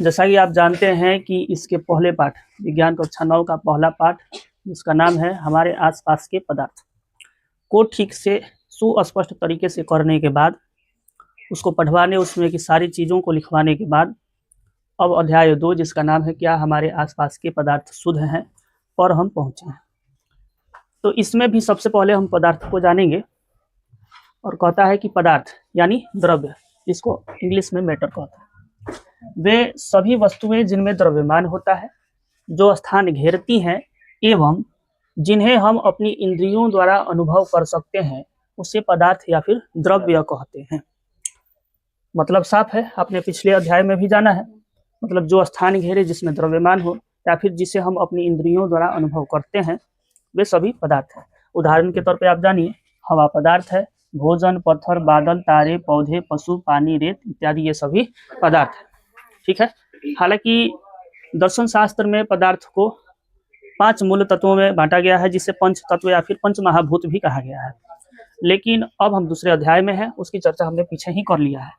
जैसा कि आप जानते हैं कि इसके पहले पाठ विज्ञान कक्षा 9 का पहला पाठ जिसका नाम है हमारे आसपास के पदार्थ को ठीक से सुस्पष्ट तरीके से करने के बाद, उसको पढ़वाने, उसमें की सारी चीज़ों को लिखवाने के बाद अब अध्याय 2 जिसका नाम है क्या हमारे आसपास के पदार्थ शुद्ध हैं पर हम पहुँचे हैं। तो इसमें भी सबसे पहले हम पदार्थ को जानेंगे और कहता है कि पदार्थ यानी द्रव्य, जिसको इंग्लिश में मैटर कहता है, वे सभी वस्तुएं जिनमें द्रव्यमान होता है, जो स्थान घेरती हैं एवं जिन्हें हम अपनी इंद्रियों द्वारा अनुभव कर सकते हैं, उसे पदार्थ या फिर द्रव्य कहते हैं। मतलब साफ है, आपने पिछले अध्याय में भी जाना है। मतलब जो स्थान घेरे जिसमें द्रव्यमान हो या फिर जिसे हम अपनी इंद्रियों द्वारा अनुभव करते हैं, वे सभी पदार्थ हैं। उदाहरण के तौर पे आप जानिए, हवा पदार्थ है, भोजन, पत्थर, बादल, तारे, पौधे, पशु, पानी, रेत इत्यादि ये सभी पदार्थ हैं। ठीक है। हालांकि दर्शन शास्त्र में पदार्थ को 5 मूल तत्वों में बांटा गया है, जिसे पंच तत्व या फिर पंच महाभूत भी कहा गया है। लेकिन अब हम दूसरे अध्याय में हैं, उसकी चर्चा हमने पीछे ही कर लिया है।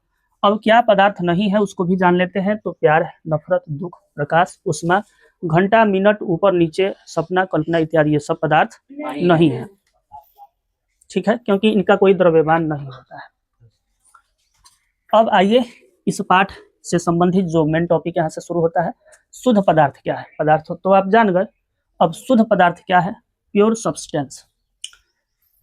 अब क्या पदार्थ नहीं है उसको भी जान लेते हैं। तो प्यार, नफरत, दुख, प्रकाश, उष्मा, घंटा, मिनट, ऊपर नीचे, सपना, कल्पना इत्यादि ये सब पदार्थ नहीं है। ठीक है, क्योंकि इनका कोई द्रव्यमान नहीं होता है। अब आइए इस पाठ से संबंधित जो मेन टॉपिक यहाँ से शुरू होता है, शुद्ध पदार्थ क्या है। पदार्थ तो आप जान गए, अब शुद्ध पदार्थ क्या है। प्योर सब्सटेंस,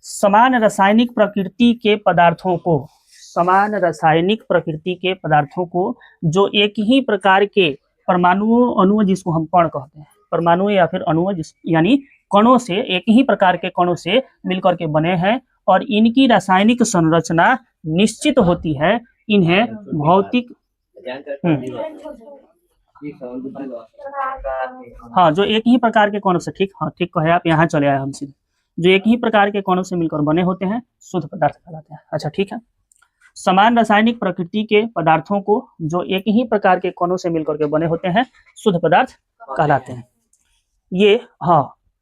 समान रासायनिक प्रकृति के पदार्थों को, समान रासायनिक प्रकृति के पदार्थों को जो एक ही प्रकार के परमाणुओं, अणुओं जिसको हम कण कहते हैं, परमाणु या फिर अणुओं यानी कणों से, एक ही प्रकार के कणों से मिलकर के बने हैं और इनकी रासायनिक संरचना निश्चित होती है, इन्हें भौतिक हाँ, जो एक ही प्रकार के कणों से, ठीक कहे आप, यहाँ चले आए हम सीधे, जो एक ही प्रकार के कणों से मिलकर बने होते हैं शुद्ध पदार्थ कहलाते हैं। अच्छा ठीक है, समान रासायनिक प्रकृति के पदार्थों को जो एक ही प्रकार के कणों से मिलकर के बने होते हैं शुद्ध पदार्थ कहलाते हैं।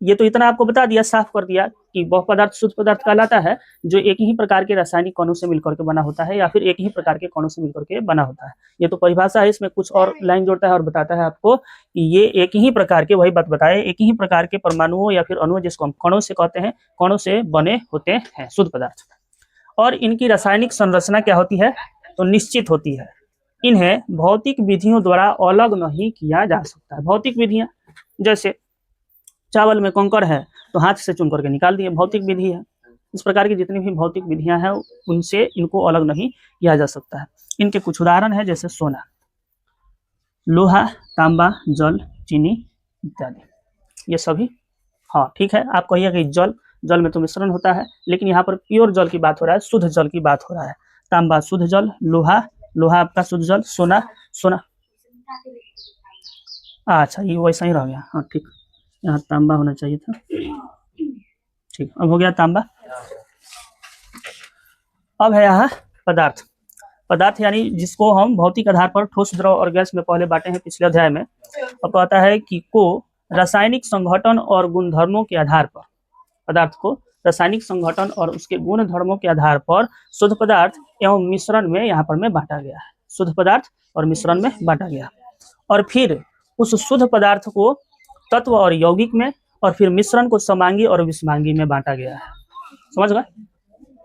ये तो इतना आपको बता दिया, साफ कर दिया कि वह पदार्थ शुद्ध पदार्थ कहलाता है जो एक ही प्रकार के रासायनिक कणों से मिलकर के बना होता है या फिर एक ही प्रकार के कणों से मिलकर के बना होता है। ये तो परिभाषा है, इसमें कुछ और लाइन जोड़ता है और बताता है आपको कि ये एक ही प्रकार के, वही बात बताए, एक ही प्रकार के परमाणुओं या फिर अणुओं जिसको हम कणों से कहते हैं, कणों से बने होते हैं शुद्ध पदार्थ। और इनकी रासायनिक संरचना क्या होती है, तो निश्चित होती है। इन्हें भौतिक विधियों द्वारा अलग नहीं किया जा सकता है। भौतिक विधियां, जैसे चावल में कंकड़ है तो हाथ से चुन करके निकाल दिए, भौतिक विधि है। इस प्रकार की जितनी भी भौतिक विधियां हैं उनसे इनको अलग नहीं किया जा सकता है। इनके कुछ उदाहरण है, जैसे सोना, लोहा, तांबा, जल, चीनी इत्यादि, ये सभी। हाँ ठीक है, आप कहिए कि जल में तो मिश्रण होता है, लेकिन यहाँ पर प्योर जल की बात हो रहा है, शुद्ध जल की बात हो रहा है। तांबा शुद्ध जल, लोहा आपका शुद्ध जल, सोना अच्छा ये वैसा ही रह गया। हाँ ठीक, यहाँ तांबा होना चाहिए था। ठीक, अब हो गया तांबा। अब है यहाँ पदार्थ यानी जिसको हम भौतिक आधार पर ठोस, द्रव और गैस में पहले बांटे हैं पिछले अध्याय में। अब कहता है कि को रासायनिक संघटन और गुणधर्मों के आधार पर, पदार्थ को रासायनिक संघटन और उसके गुण धर्मों के आधार पर शुद्ध पदार्थ एवं मिश्रण में यहाँ पर में बांटा गया है। शुद्ध पदार्थ और मिश्रण में बांटा गया, और फिर उस शुद्ध पदार्थ को तत्व और यौगिक में, और फिर मिश्रण को समांगी और विषमांगी में बांटा गया है। समझ गए?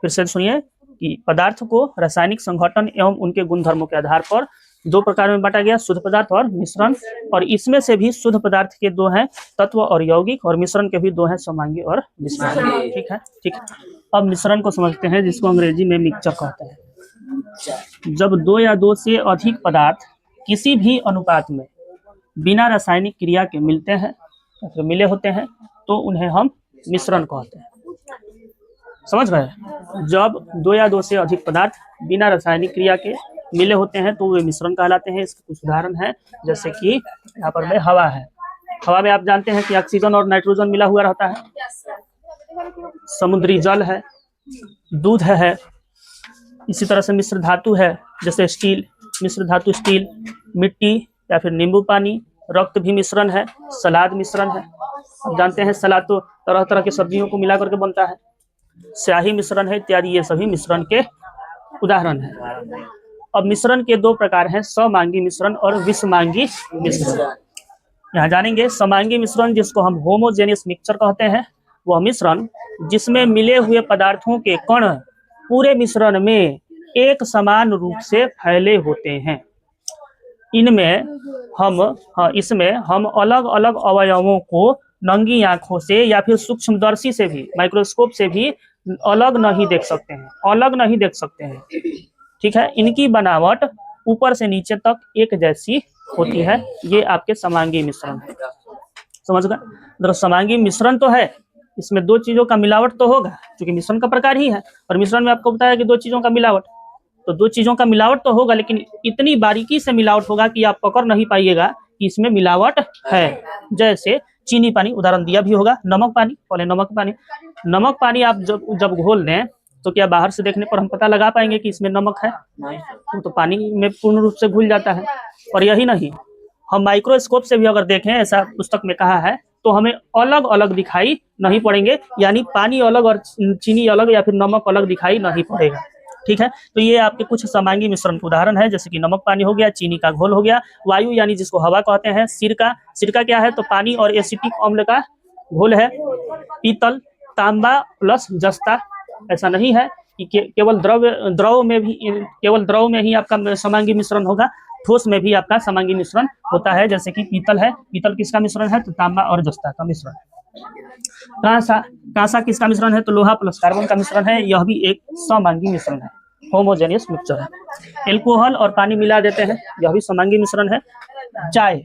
फिर से सुनिए कि पदार्थ को रासायनिक संघटन एवं उनके गुण धर्मों के आधार पर 2 प्रकार में बांटा गया, शुद्ध पदार्थ और मिश्रण। और इसमें से भी शुद्ध पदार्थ के 2 हैं तत्व और यौगिक, और मिश्रण के भी 2 हैं समांगी और विषमांगी। ठीक है। अब मिश्रण को समझते हैं, जिसको अंग्रेजी में मिक्सचर कहते हैं। जब 2 या 2 से अधिक पदार्थ किसी भी अनुपात में बिना रासायनिक क्रिया के मिलते हैं या फिर मिले होते हैं तो उन्हें हम मिश्रण कहते हैं। समझ गए? जब 2 या 2 से अधिक पदार्थ बिना रासायनिक क्रिया के मिले होते हैं तो वे मिश्रण कहलाते हैं। इसके कुछ उदाहरण है, जैसे कि यहाँ पर में हवा है। हवा में आप जानते हैं कि ऑक्सीजन और नाइट्रोजन मिला हुआ रहता है। समुद्री जल है, दूध है, इसी तरह से मिश्र धातु है, जैसे स्टील, मिश्र धातु स्टील, मिट्टी या फिर नींबू पानी, रक्त भी मिश्रण है, सलाद मिश्रण है। आप जानते हैं सलाद तो तरह तरह के सब्जियों को मिला करके बनता है। स्याही मिश्रण है इत्यादि, ये सभी मिश्रण के उदाहरण है। अब मिश्रण के दो प्रकार हैं, समांगी मिश्रण और विषमांगी मिश्रण। यहाँ जानेंगे समांगी मिश्रण, जिसको हम होमोजेनियस मिक्सचर कहते हैं, वह मिश्रण जिसमें मिले हुए पदार्थों के कण पूरे मिश्रण में एक समान रूप से फैले होते हैं। इसमें हम अलग अलग अवयवों को नंगी आंखों से या फिर सूक्ष्मदर्शी से भी, माइक्रोस्कोप से भी अलग नहीं देख सकते हैं, ठीक है। इनकी बनावट ऊपर से नीचे तक एक जैसी होती है। ये आपके समांगी मिश्रण है, समझ गए। समांगी मिश्रण तो है, इसमें दो चीजों का मिलावट तो होगा, क्योंकि मिश्रण का प्रकार ही है। और मिश्रण में आपको बताया कि दो चीजों का मिलावट, तो दो चीजों का मिलावट तो होगा, लेकिन इतनी बारीकी से मिलावट होगा कि आप पकड़ नहीं पाइएगा कि इसमें मिलावट है। जैसे चीनी पानी, उदाहरण दिया भी होगा, नमक पानी आप जब घोल दें तो क्या बाहर से देखने पर हम पता लगा पाएंगे कि इसमें नमक है? तो पानी में पूर्ण रूप से घुल जाता है। और यही नहीं, हम माइक्रोस्कोप से भी अगर देखें, ऐसा पुस्तक में कहा है, तो हमें अलग अलग दिखाई नहीं पड़ेंगे, यानी पानी अलग और चीनी अलग या फिर नमक अलग दिखाई नहीं पड़ेगा, ठीक है। तो ये आपके कुछ समांगी मिश्रण के उदाहरण है, जैसे कि नमक पानी हो गया, चीनी का घोल हो गया, वायु यानी जिसको हवा कहते हैं, सिरका क्या है? तो पानी और एसिटिक अम्ल का घोल है। पीतल, तांबा प्लस जस्ता, ऐसा नहीं है कि केवल द्रव में ही आपका समांगी मिश्रण होगा, ठोस में भी आपका समांगी मिश्रण होता है। जैसे कि पीतल है, पीतल किसका मिश्रण है? तो तांबा और जस्ता का मिश्रण है। कांसा किसका मिश्रण है? तो लोहा प्लस कार्बन का मिश्रण है। यह भी एक समांगी मिश्रण है, होमोजेनियस मिक्सचर है। एल्कोहल और पानी मिला देते हैं, यह भी समांगी मिश्रण है। चाय,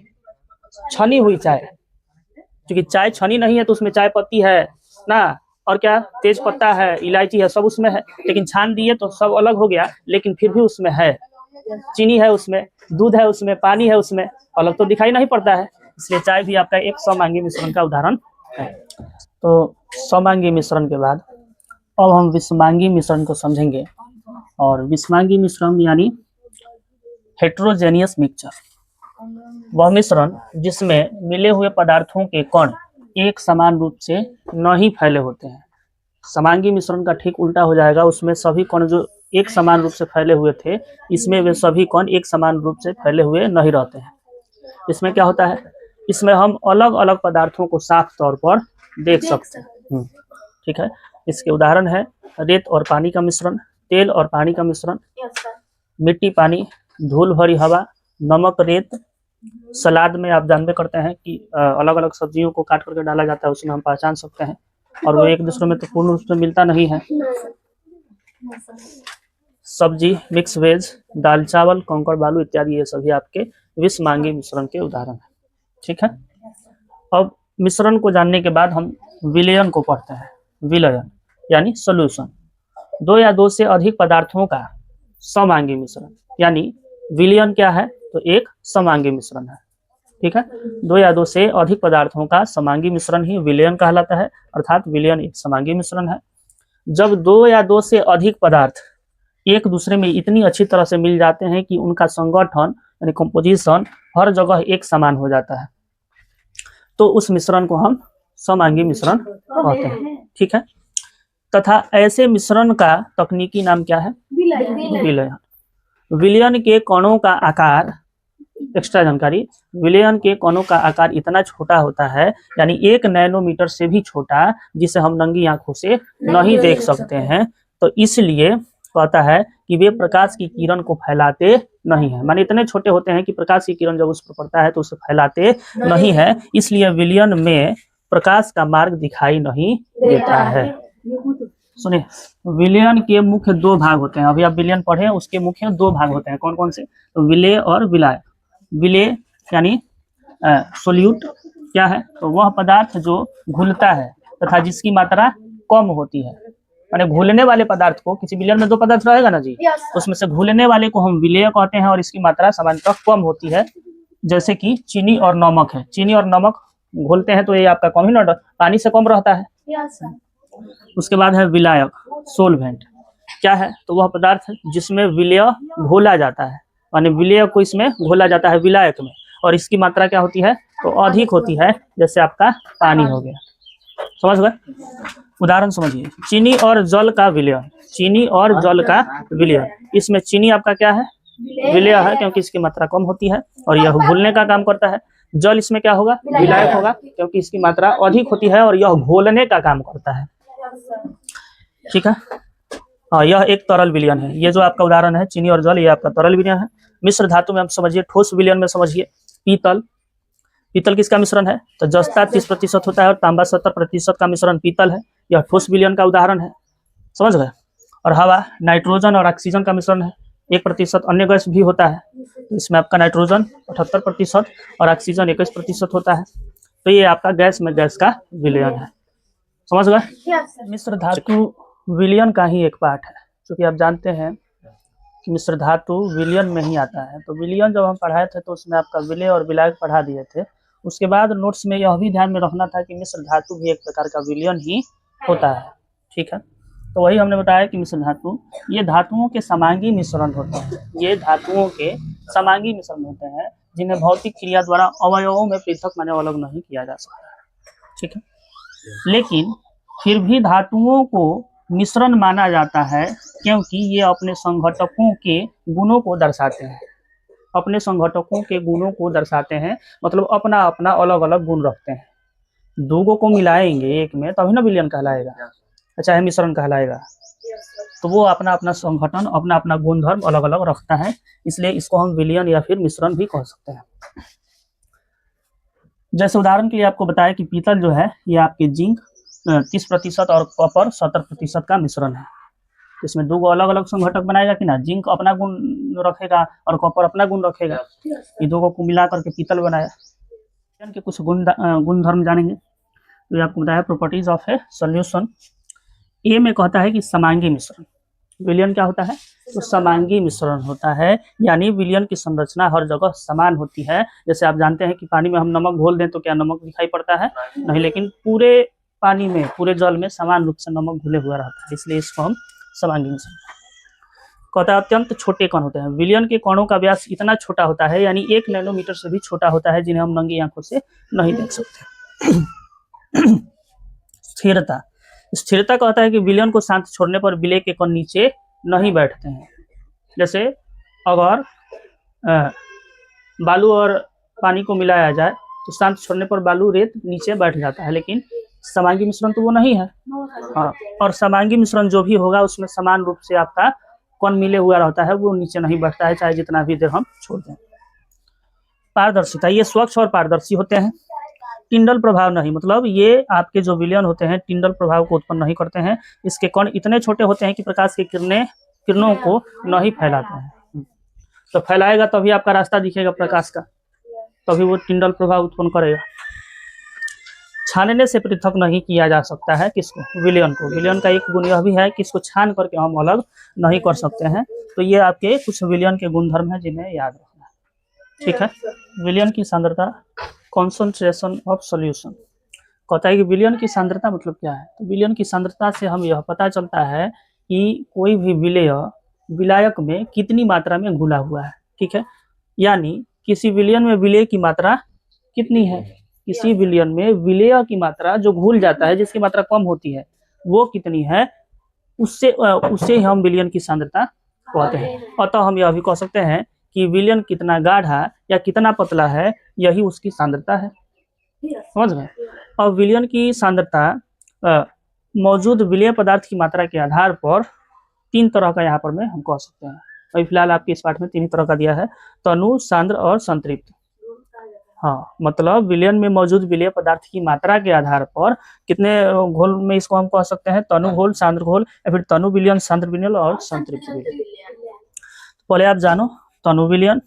छनी हुई चाय, क्योंकि चाय छनी नहीं है तो उसमें चाय पत्ती है ना, और क्या तेज पत्ता है, इलायची है, सब उसमें है, लेकिन छान दिए तो सब अलग हो गया, लेकिन फिर भी उसमें है। चीनी है उसमें, दूध है उसमें, पानी है उसमें, अलग तो दिखाई नहीं पड़ता है, इसलिए चाय भी आपका एक समांगी मिश्रण का उदाहरण है। तो समांगी मिश्रण के बाद अब हम विषमांगी मिश्रण को समझेंगे। और विषमांगी मिश्रण यानी हेट्रोजेनियस मिक्सचर, वह मिश्रण जिसमें मिले हुए पदार्थों के कण एक समान रूप से नहीं फैले होते हैं। समांगी मिश्रण का ठीक उल्टा हो जाएगा, उसमें सभी कण जो एक समान रूप से फैले हुए थे, इसमें वे सभी कण एक समान रूप से फैले हुए नहीं रहते हैं। इसमें क्या होता है? इसमें हम अलग अलग पदार्थों को साफ तौर पर देख सकते हैं, ठीक है। इसके उदाहरण है रेत और पानी का मिश्रण, तेल और पानी का मिश्रण, मिट्टी पानी, धूल भरी हवा, नमक रेत। सलाद में आप जानते करते हैं कि अलग अलग सब्जियों को काट करके डाला जाता है, उसमें हम पहचान सकते हैं, और वो एक दूसरे में तो पूर्ण रूप से मिलता नहीं है। सब्जी, मिक्स वेज, दाल चावल, कंकड़ बालू इत्यादि, ये सभी आपके विषमांगी मिश्रण के उदाहरण है, ठीक है। अब मिश्रण को जानने के बाद हम विलयन को पढ़ते हैं। विलयन यानी सोल्यूशन, दो या दो से अधिक पदार्थों का समांगी मिश्रण, यानी विलयन क्या है? तो एक समांगी मिश्रण है, ठीक है। दो या दो से अधिक पदार्थों का समांगी मिश्रण ही विलयन कहलाता है, अर्थात विलयन एक समांगी मिश्रण है। जब दो या दो से अधिक पदार्थ एक दूसरे में इतनी अच्छी तरह से मिल जाते हैं कि उनका संगठन यानी कंपोजिशन हर जगह एक समान हो जाता है, तो उस मिश्रण को हम समांगी मिश्रण कहते हैं, ठीक है। तथा ऐसे मिश्रण का तकनीकी नाम क्या है? विलयन। विलयन के कणों का आकार, एक्स्ट्रा जानकारी, विलयन के कणों का आकार इतना छोटा होता है, यानी 1 नैनोमीटर से भी छोटा, जिसे हम नंगी आंखों से नहीं देख सकते हैं। तो इसलिए कहता है कि वे प्रकाश की किरण को फैलाते नहीं है, माने इतने छोटे होते हैं कि प्रकाश की किरण जब उस पर पड़ता है तो उसे फैलाते नहीं है, इसलिए विलयन में प्रकाश का मार्ग दिखाई नहीं देता है। सुनिए, विलयन के मुख्य दो भाग होते हैं, अभी आप विलयन पढ़े, उसके मुख्य दो भाग होते हैं, कौन कौन से? तो विलेय और विलाय। विलेय यानी सोल्यूट क्या है? तो वह पदार्थ जो घुलता है तथा जिसकी मात्रा कम होती है, माने घुलने वाले पदार्थ को, किसी विलयन में दो पदार्थ रहेगा ना जी, उसमें से घुलने वाले को हम विलेय कहते हैं, और इसकी मात्रा सामान्यतः कम होती है। जैसे कि चीनी और नमक है, चीनी और नमक घुलते हैं तो ये आपका कम ही ना, पानी से कम रहता है। उसके बाद है विलायक, सोलवेंट क्या है? तो वह पदार्थ जिसमें विलेय घोला जाता है, माने विलेय को इसमें घोला जाता है विलायक में, और इसकी मात्रा क्या होती है? तो अधिक होती है, जैसे आपका पानी हो गया, समझ गए। उदाहरण समझिए, चीनी और जल का विलयन, चीनी और जल का विलयन। इसमें चीनी आपका क्या है? विलेय है क्योंकि इसकी मात्रा कम होती है और यह घुलने का काम करता है। जल इसमें क्या होगा, विलायक होगा क्योंकि इसकी मात्रा अधिक होती है और यह घोलने का काम करता है। ठीक है, हाँ, यह एक तरल विलयन है। ये जो आपका उदाहरण है चीनी और जल, ये आपका तरल विलयन है। मिश्र धातु में हम समझिए, ठोस विलयन में समझिए, पीतल। पीतल किसका मिश्रण है, तो जस्ता 30% होता है और तांबा 70% का मिश्रण पीतल है। यह ठोस विलयन का उदाहरण है, समझ गए। और हवा नाइट्रोजन और ऑक्सीजन का मिश्रण है, 1% अन्य गैस भी होता है। तो इसमें आपका नाइट्रोजन 78% और ऑक्सीजन 21% होता है। तो ये आपका गैस में गैस का विलयन है, समझ गए। मिश्र धातु विलयन का ही एक पार्ट है, क्योंकि आप जानते हैं कि मिश्र धातु विलयन में ही आता है। तो विलयन जब हम पढ़ाए थे तो उसमें आपका विलेय और विलायक पढ़ा दिए थे। उसके बाद नोट्स में यह भी ध्यान में रखना था कि मिश्र धातु भी एक प्रकार का विलयन ही होता है। ठीक है, तो वही हमने बताया कि मिश्र धातु ये धातुओं के समांगी मिश्रण होते हैं। ये धातुओं के समांगी मिश्रण होते हैं जिन्हें भौतिक क्रिया द्वारा अवयवों में पृथक माने अलग नहीं किया जा सकता। ठीक है, लेकिन फिर भी धातुओं को मिश्रण माना जाता है क्योंकि ये अपने संघटकों के गुणों को दर्शाते हैं। अपने संघटकों के गुणों को दर्शाते हैं, मतलब अपना अपना अलग अलग गुण रखते हैं। दो को मिलाएंगे एक में तभी ना विलयन कहलाएगा, चाहे मिश्रण कहलाएगा। तो वो अपना अपना संगठन, अपना अपना गुणधर्म अलग अलग रखता है, इसलिए इसको हम विलयन या फिर मिश्रण भी कह सकते हैं। जैसे उदाहरण के लिए आपको बताया कि पीतल जो है ये आपके जिंक 30% और कॉपर 70% का मिश्रण है। इसमें दो अलग अलग संघटक बनाएगा कि ना, जिंक अपना गुण रखेगा और कॉपर अपना गुण रखेगा। ये दो को मिला करके पीतल बनाया। के कुछ गुणधर्म जानेंगे। तो ये आपको बताया प्रॉपर्टीज ऑफ ए सॉल्यूशन। ए में कहता है कि समांगी मिश्रण। विलयन क्या होता है, तो समांगी मिश्रण होता है, यानी विलयन की संरचना हर जगह समान होती है। जैसे आप जानते हैं कि पानी में हम नमक घोल दें तो क्या नमक दिखाई पड़ता है, नहीं, लेकिन पूरे पानी में, पूरे जल में समान रूप से नमक घुले हुआ रहता है, इसलिए इसको हम समांगी मिश्रण कहता है। अत्यंत छोटे कण होते हैं। विलयन के कणों का व्यास इतना छोटा होता है, यानी 1 नैनोमीटर से भी छोटा होता है, जिन्हें हम नंगी आंखों से नहीं देख सकते। स्थिरता। स्थिरता कहता है कि विलयन को शांत छोड़ने पर विलेय के कण नीचे नहीं बैठते हैं। जैसे अगर बालू और पानी को मिलाया जाए तो शांत छोड़ने पर बालू रेत नीचे बैठ जाता है, लेकिन समांगी मिश्रण तो वो नहीं है। हाँ, और समांगी मिश्रण जो भी होगा उसमें समान रूप से आपका कण मिले हुआ रहता है, वो नीचे नहीं बैठता है, चाहे जितना भी देर हम छोड़ दें। पारदर्शिता। ये स्वच्छ और पारदर्शी होते हैं। टिंडल प्रभाव नहीं, मतलब ये आपके जो विलयन होते हैं टिंडल प्रभाव को उत्पन्न नहीं करते हैं। इसके कण इतने छोटे होते हैं कि प्रकाश की किरणों को नहीं फैलाते हैं। तो फैलाएगा तभी आपका रास्ता दिखेगा प्रकाश का, तभी वो टिंडल प्रभाव उत्पन्न करेगा। छानने से पृथक नहीं किया जा सकता है किसको, विलयन को। विलयन का एक गुण यह भी है कि इसको छान करके हम अलग नहीं कर सकते हैं। तो ये आपके कुछ विलयन के गुणधर्म हैं जिन्हें याद रखना है। ठीक है, विलयन की सांद्रता, कॉन्सेंट्रेशन ऑफ सॉल्यूशन। कहता है कि विलयन की सांद्रता मतलब क्या है, तो विलयन की सांद्रता से हम यह पता चलता है कि कोई भी विलेय विलायक में कितनी मात्रा में घुला हुआ है। ठीक है, यानी किसी विलयन में विलेय की मात्रा कितनी है, किसी विलयन में विलेय की मात्रा जो घुल जाता है, जिसकी मात्रा कम होती है, वो कितनी है, उससे हम विलयन की सांद्रता कहते हैं। अतः हम यह भी कह सकते हैं कि विलयन कितना गाढ़ा या कितना पतला है, यही उसकी सांद्रता है। समझ गए। और विलयन की सांद्रता मौजूद विलेय पदार्थ की मात्रा के आधार पर 3 तरह का यहाँ पर में हम कह सकते हैं। अभी फिलहाल आपके इस पाठ में 3 ही तरह का दिया है, तनु, सांद्र और संतृप्त। हाँ, मतलब विलयन में मौजूद विलेय पदार्थ की मात्रा के आधार पर कितने घोल में इसको हम कह सकते हैं, तनु घोल, सांद्र घोल, या फिर तनु विलयन, सांद्र विलयन और संतृप्त विलयन। पहले आप जानो तनु विलयन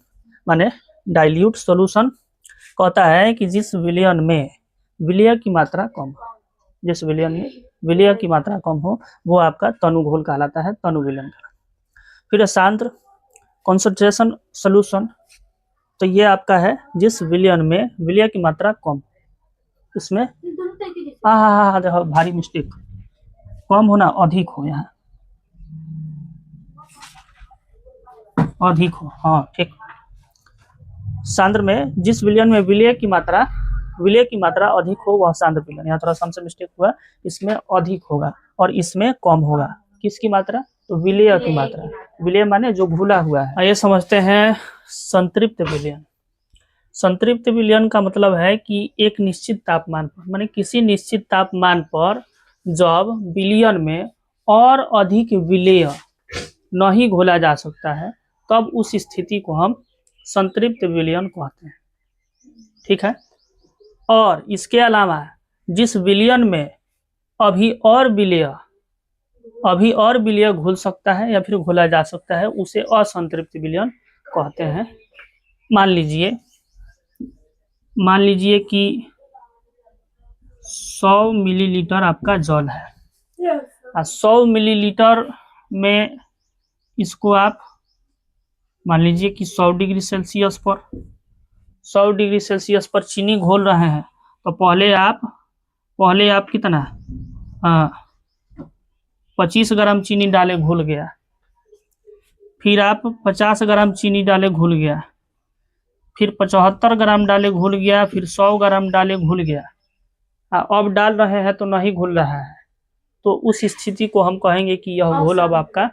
माने डाइल्यूट सॉल्यूशन। कहता है कि जिस विलयन में विलेय की मात्रा कम हो, जिस विलयन में विलेय की मात्रा कम हो, वो आपका तनु घोल कहलाता है, तनु विलयन। फिर सांद्र कॉन्सेंट्रेशन सॉल्यूशन, तो ये आपका है जिस विलयन में विलेय की मात्रा कम, इसमें हाँ देखो भारी मिस्टेक, कम होना अधिक हो, यहाँ अधिक हो, हाँ ठीक। सांद्र में जिस विलयन में विलेय की मात्रा अधिक हो वह सांद्र विलयन। यहाँ थोड़ा सा हमसे मिस्टेक हुआ, इसमें अधिक होगा और इसमें कम होगा। किसकी मात्रा, तो विलेय की मात्रा। विलेय माने जो घुला हुआ है। आइए समझते हैं संतृप्त विलयन। संतृप्त विलयन का मतलब है कि एक निश्चित तापमान पर, माने किसी निश्चित तापमान पर जब विलयन में और अधिक विलेय नहीं घोला जा सकता है तब उस स्थिति को हम संतृप्त विलयन कहते हैं। ठीक है। और इसके अलावा जिस विलयन में अभी और विलेय घुल सकता है या फिर घोला जा सकता है उसे असंतृप्त विलयन कहते हैं। मान लीजिए कि 100 मिलीलीटर आपका जल है। 100 मिलीलीटर में इसको आप मान लीजिए कि 100 डिग्री सेल्सियस पर चीनी घोल रहे हैं। तो पहले आप कितना 25 ग्राम चीनी डाले, घुल गया। फिर आप 50 ग्राम चीनी डाले, घुल गया। फिर 75 ग्राम डाले, घुल गया। फिर 100 ग्राम डाले, घुल गया। अब डाल रहे हैं तो नहीं घुल रहा है, तो उस स्थिति को हम कहेंगे कि यह घोल अब आपका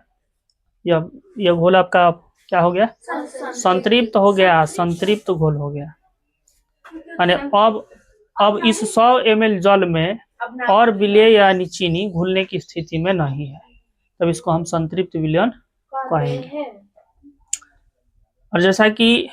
यह घोल आपका क्या हो गया, संतृप्त हो गया, संतृप्त घोल हो गया। यानी अब इस 100 ml जल में और विलेय यानी चीनी घुलने की स्थिति में नहीं है, तब इसको हम संतृप्त विलयन कहेंगे। और जैसा कि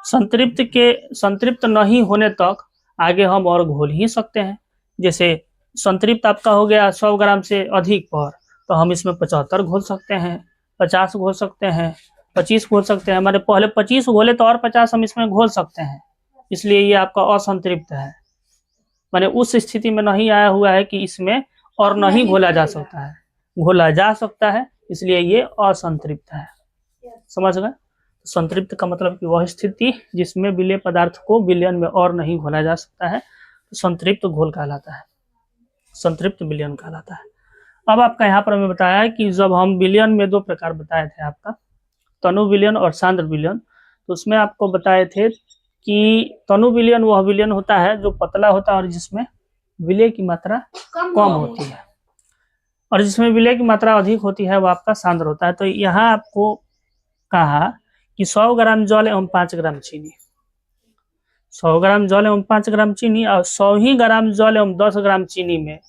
संतृप्त नहीं होने तक आगे हम और घोल ही सकते हैं। जैसे संतृप्त आपका हो गया 100 ग्राम से अधिक पर, तो हम इसमें 75 घोल सकते हैं, 50 घोल सकते हैं, 25 घोल सकते हैं। हमारे पहले 25 घोले तो और 50 हम इसमें घोल सकते हैं, इसलिए ये आपका असंतृप्त है। माने उस स्थिति में नहीं आया हुआ है कि इसमें और नहीं घोला जा सकता है, घोला जा सकता है, इसलिए ये असंतृप्त है। समझ गए। संतृप्त का मतलब कि वह स्थिति जिसमें विलेय पदार्थ को विलयन में और नहीं घोला जा सकता है, तो संतृप्त घोल कहलाता है, संतृप्त विलयन कहलाता है। अब आपका यहाँ पर हमें बताया है कि जब हम विलयन में 2 प्रकार बताए थे, आपका तनु विलयन और सांद्र विलयन। तो उसमें आपको बताए थे कि तनु विलयन वह विलयन होता है जो पतला होता है और जिसमें विलेय की मात्रा कम होती है, और जिसमें विलेय की मात्रा अधिक होती है वह आपका सांद्र होता है। तो यहाँ आपको कहा कि 100 ग्राम जल एवं 5 ग्राम चीनी, 100 ग्राम जल एवं 5 ग्राम चीनी, और 100 ही ग्राम जल एवं 10 ग्राम चीनी में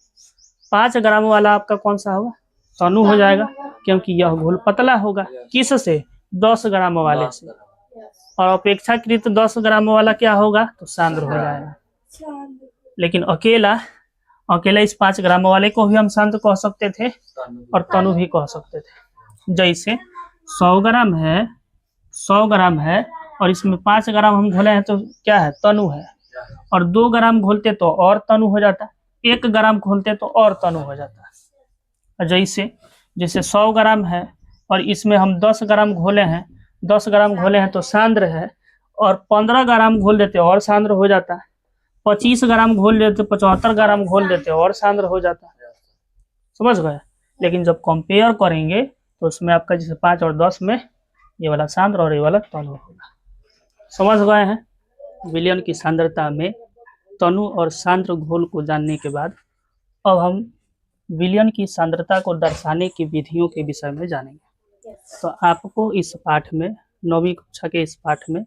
5 ग्राम वाला आपका कौन सा होगा, तनु हो जाएगा, क्योंकि यह घोल पतला होगा। किस से, 10 ग्राम वाले से, और अपेक्षाकृत 10 ग्राम वाला क्या होगा, तो सांद्र हो जाएगा। लेकिन अकेला इस 5 ग्राम वाले को भी हम सांद्र कह सकते थे और तनु भी कह सकते थे। जैसे 100 ग्राम है और इसमें 5 ग्राम हम घोले हैं तो क्या है, तनु है। और 2 ग्राम घोलते तो और तनु हो जाता, 1 ग्राम घोलते तो और तनु हो जाता। जैसे 100 ग्राम है और इसमें हम 10 ग्राम घोले हैं, 10 ग्राम घोले हैं तो सांद्र है, और 15 ग्राम घोल देते और सांद्र हो जाता है। 25 ग्राम घोल देते, 75 ग्राम घोल देते और सांद्र हो जाता है। समझ गए। लेकिन जब कंपेयर करेंगे तो उसमें आपका जैसे 5 और 10 में ये वाला सांद्र और ये वाला तनु होगा। समझ गए हैं। विलयन की सांद्रता में तनु और सांद्र घोल को जानने के बाद अब हम विलयन की सांद्रता को दर्शाने की विधियों के विषय में जानेंगे। तो आपको इस पाठ में 9वीं कक्षा के इस पाठ में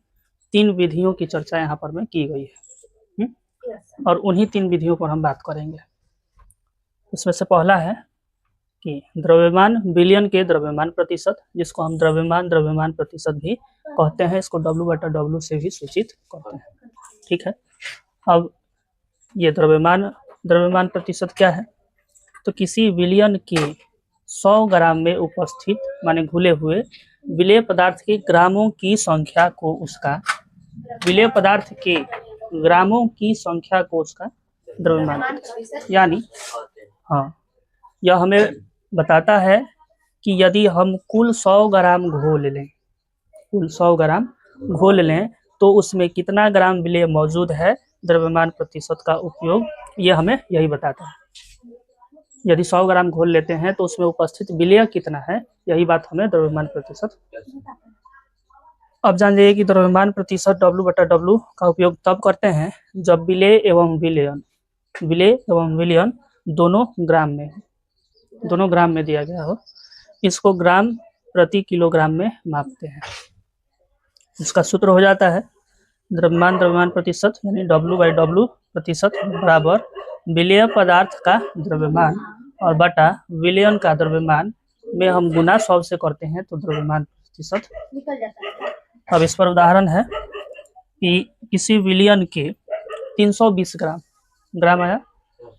3 विधियों की चर्चा यहाँ पर में की गई है, और उन्हीं 3 विधियों पर हम बात करेंगे। इसमें से पहला है कि द्रव्यमान विलयन के द्रव्यमान प्रतिशत, जिसको हम द्रव्यमान प्रतिशत भी कहते हैं, इसको W/W से भी सूचित करते हैं। ठीक है। अब ये द्रव्यमान प्रतिशत क्या है, तो किसी विलयन के 100 ग्राम में उपस्थित माने घुले हुए विलेय पदार्थ के ग्रामों की संख्या को उसका द्रव्यमान प्रतिशत, यानी हाँ, यह हमें बताता है कि यदि हम कुल 100 ग्राम घोल लें तो उसमें कितना ग्राम विलेय मौजूद है, द्रव्यमान प्रतिशत का उपयोग ये हमें यही बताता है। यदि 100 ग्राम घोल लेते हैं तो उसमें उपस्थित विलेय कितना है, यही बात हमें द्रव्यमान प्रतिशत। अब जान जाइए कि द्रव्यमान प्रतिशत W/W का उपयोग तब करते हैं जब विलेय एवं विलयन दोनों ग्राम में दिया गया हो। इसको ग्राम प्रति किलोग्राम में मापते हैं। इसका सूत्र हो जाता है द्रव्यमान प्रतिशत यानी W/W प्रतिशत बराबर विलेय पदार्थ का द्रव्यमान और बटा विलयन का द्रव्यमान में हम गुना 100 से करते हैं तो द्रव्यमान प्रतिशत निकल जाता है। अब इस पर उदाहरण है कि किसी विलयन के 320 ग्राम आया,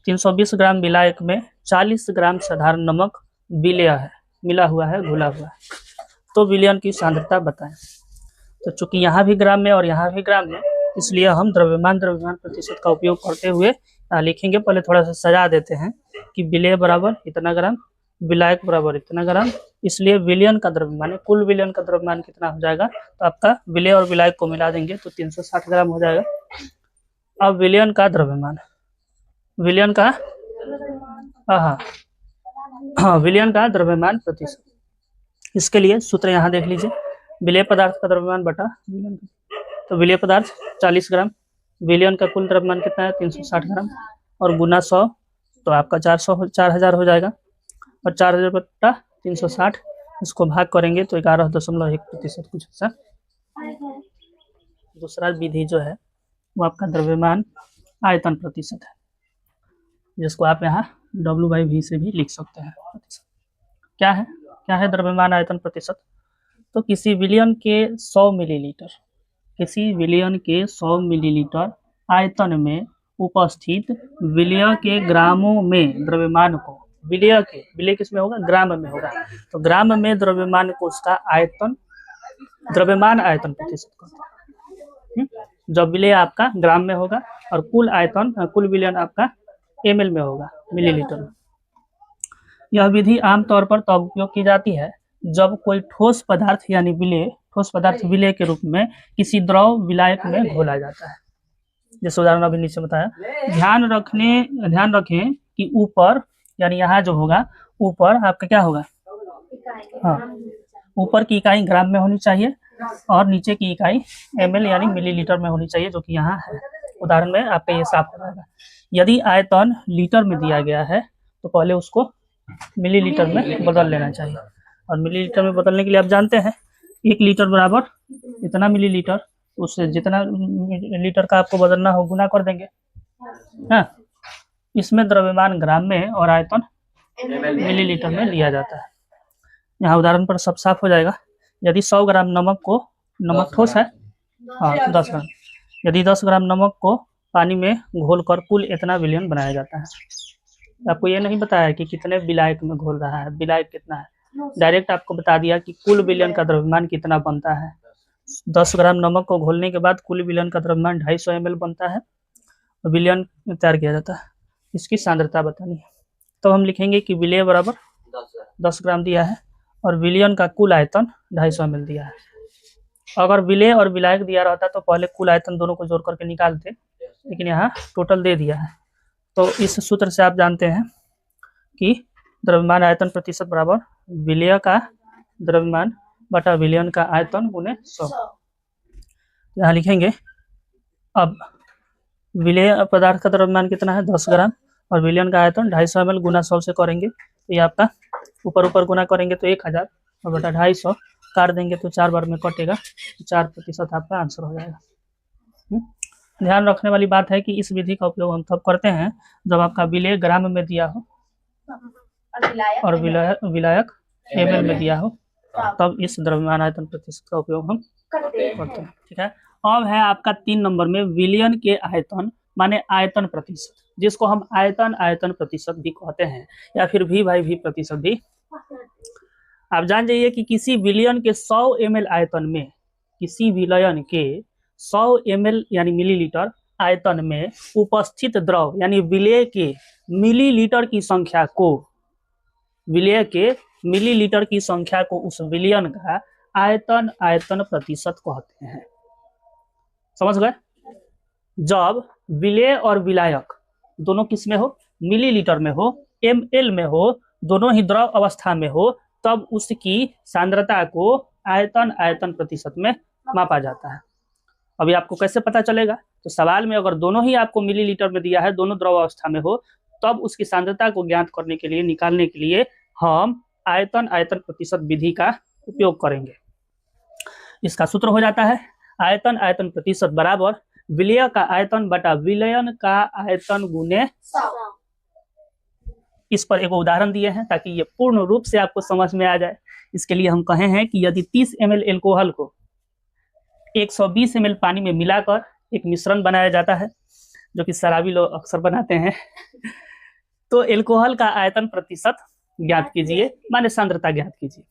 320 ग्राम विलायक में 40 ग्राम साधारण नमक विलेय है, मिला हुआ है, घुला हुआ है, तो विलयन की सांद्रता बताएं। तो चूंकि यहाँ भी ग्राम में और यहाँ भी ग्राम में, इसलिए हम द्रव्यमान प्रतिशत का उपयोग करते हुए लिखेंगे। पहले थोड़ा सा सजा देते हैं कि विलेय बराबर इतना ग्राम, विलायक बराबर इतना ग्राम, इसलिए विलयन का द्रव्यमान, कुल विलयन का द्रव्यमान कितना हो जाएगा, तो आपका विलेय और विलायक को मिला देंगे तो 360 ग्राम हो जाएगा। अब विलयन का द्रव्यमान, विलयन का विलयन का द्रव्यमान प्रतिशत, इसके लिए सूत्र यहाँ देख लीजिए, विलेय पदार्थ का द्रव्यमान बटा विलयन। तो विलेय पदार्थ 40 ग्राम, विलयन का कुल द्रव्यमान कितना है 360 ग्राम और गुना 100 तो आपका 4000 हो जाएगा, और 4000 बटा 360 इसको भाग करेंगे तो 11.1% कुछ ऐसा। दूसरा विधि जो है वो आपका द्रव्यमान आयतन प्रतिशत है, जिसको आप यहाँ W/V से भी लिख सकते हैं। क्या है द्रव्यमान आयतन प्रतिशत? तो किसी विलयन के 100 मिलीलीटर, किसी विलयन के 100 मिलीलीटर आयतन में उपस्थित विलेय के ग्रामों में द्रव्यमान को, विलेय किसमें होगा, ग्राम में होगा, तो ग्राम में द्रव्यमान को उसका आयतन, द्रव्यमान आयतन प्रतिशत कहते हैं। जब विलेय आपका ग्राम में होगा और कुल आयतन, कुल विलयन आपका ml में होगा, मिलीलीटर में। यह विधि आमतौर पर तब उपयोग की जाती है जब कोई ठोस पदार्थ यानी विलेय, ठोस पदार्थ विलेय के रूप में किसी द्रव विलायक में घोला जाता है, जैसे उदाहरण अभी नीचे बताया। ध्यान रखें कि ऊपर यानी यहाँ जो होगा, ऊपर आपका क्या होगा, ऊपर की इकाई ग्राम में होनी चाहिए और नीचे की इकाई ml यानी मिलीलीटर में होनी चाहिए, जो कि यहाँ है। उदाहरण में आपका ये साफ हो जाएगा। यदि आयतन लीटर में दिया गया है तो पहले उसको मिलीलीटर में बदल लेना चाहिए, और मिलीलीटर में बदलने के लिए आप जानते हैं 1 लीटर बराबर इतना मिलीलीटर, उससे जितना लीटर का आपको बदलना हो गुना कर देंगे। हाँ, इसमें द्रव्यमान ग्राम में और आयतन मिलीलीटर में लिया जाता है। यहाँ उदाहरण पर सब साफ हो जाएगा। यदि 100 ग्राम नमक को, नमक ठोस है, हाँ 10 ग्राम, यदि 10 ग्राम नमक को पानी में घोलकर कुल इतना विलयन बनाया जाता है। आपको ये नहीं बताया कि कितने विलायक में घोल रहा है, विलायक कितना है, डायरेक्ट आपको बता दिया कि कुल विलयन का द्रव्यमान कितना बनता है। 10 ग्राम नमक को घोलने के बाद कुल विलयन का द्रव्यमान 250 ml बनता है, विलयन तैयार किया जाता है। इसकी सांद्रता बतानी है, तो हम लिखेंगे कि विलेय बराबर 10 ग्राम दिया है और विलयन का कुल आयतन 250 ml दिया है। अगर विलेय और विलायक दिया रहता तो पहले कुल आयतन दोनों को जोड़ करके निकालते, लेकिन यहाँ टोटल दे दिया है। तो इस सूत्र से आप जानते हैं कि द्रव्यमान आयतन प्रतिशत बराबर विलेय का द्रव्यमान बटा विलयन का आयतन गुने 100। यहाँ लिखेंगे, अब विलेय पदार्थ का द्रव्यमान कितना है 10 ग्राम और विलयन का आयतन 250 ml गुना 100 से करेंगे तो ये आपका ऊपर गुना करेंगे तो 1000 और बटा 250 काट देंगे तो 4 बार में कटेगा, 4% आपका आंसर हो जाएगा। ध्यान रखने वाली बात है कि इस विधि का उपयोग हम तब करते हैं जब आपका विलेय ग्राम में दिया हो और विलायक ml में दिया हो, तब इस द्रव्यमान आयतन प्रतिशत का उपयोग हम करते हैं। ठीक है। अब है आपका 3 नंबर में विलयन के आयतन माने आयतन प्रतिशत, जिसको हम आयतन प्रतिशत भी कहते हैं या फिर V/V प्रतिशत भी। आप जान जाइए कि किसी विलयन के 100 ml आयतन में, किसी विलयन के 100 ml यानी मिलीलीटर आयतन में उपस्थित द्रव यानी विलेय के मिलीलीटर की संख्या को, विलेय के मिलीलीटर की संख्या को उस विलयन का आयतन प्रतिशत कहते हैं। समझ गए? जब विलेय और विलायक दोनों किस में हो, मिलीलीटर में हो, ml में हो, दोनों ही द्रव अवस्था में हो, तब उसकी सांद्रता को आयतन प्रतिशत में मापा जाता है। अभी आपको कैसे पता चलेगा? तो सवाल में अगर दोनों ही आपको मिलीलीटर में दिया है, दोनों द्रव अवस्था में हो, तब उसकी सांद्रता को ज्ञात करने के लिए, निकालने के लिए हम आयतन प्रतिशत विधि का उपयोग करेंगे। इसका सूत्र हो जाता है आयतन आयतन प्रतिशत बराबर विलय का आयतन बटा विलयन का आयतन गुने 100। इस पर एक उदाहरण दिए हैं ताकि ये पूर्ण रूप से आपको समझ में आ जाए। इसके लिए हम कहे हैं कि यदि 30 ml एल्कोहल को 120 ml पानी में मिलाकर एक मिश्रण बनाया जाता है, जो कि शराबी लोग अक्सर बनाते हैं, तो एल्कोहल का आयतन प्रतिशत ज्ञात कीजिए, माने सांद्रता ज्ञात कीजिए।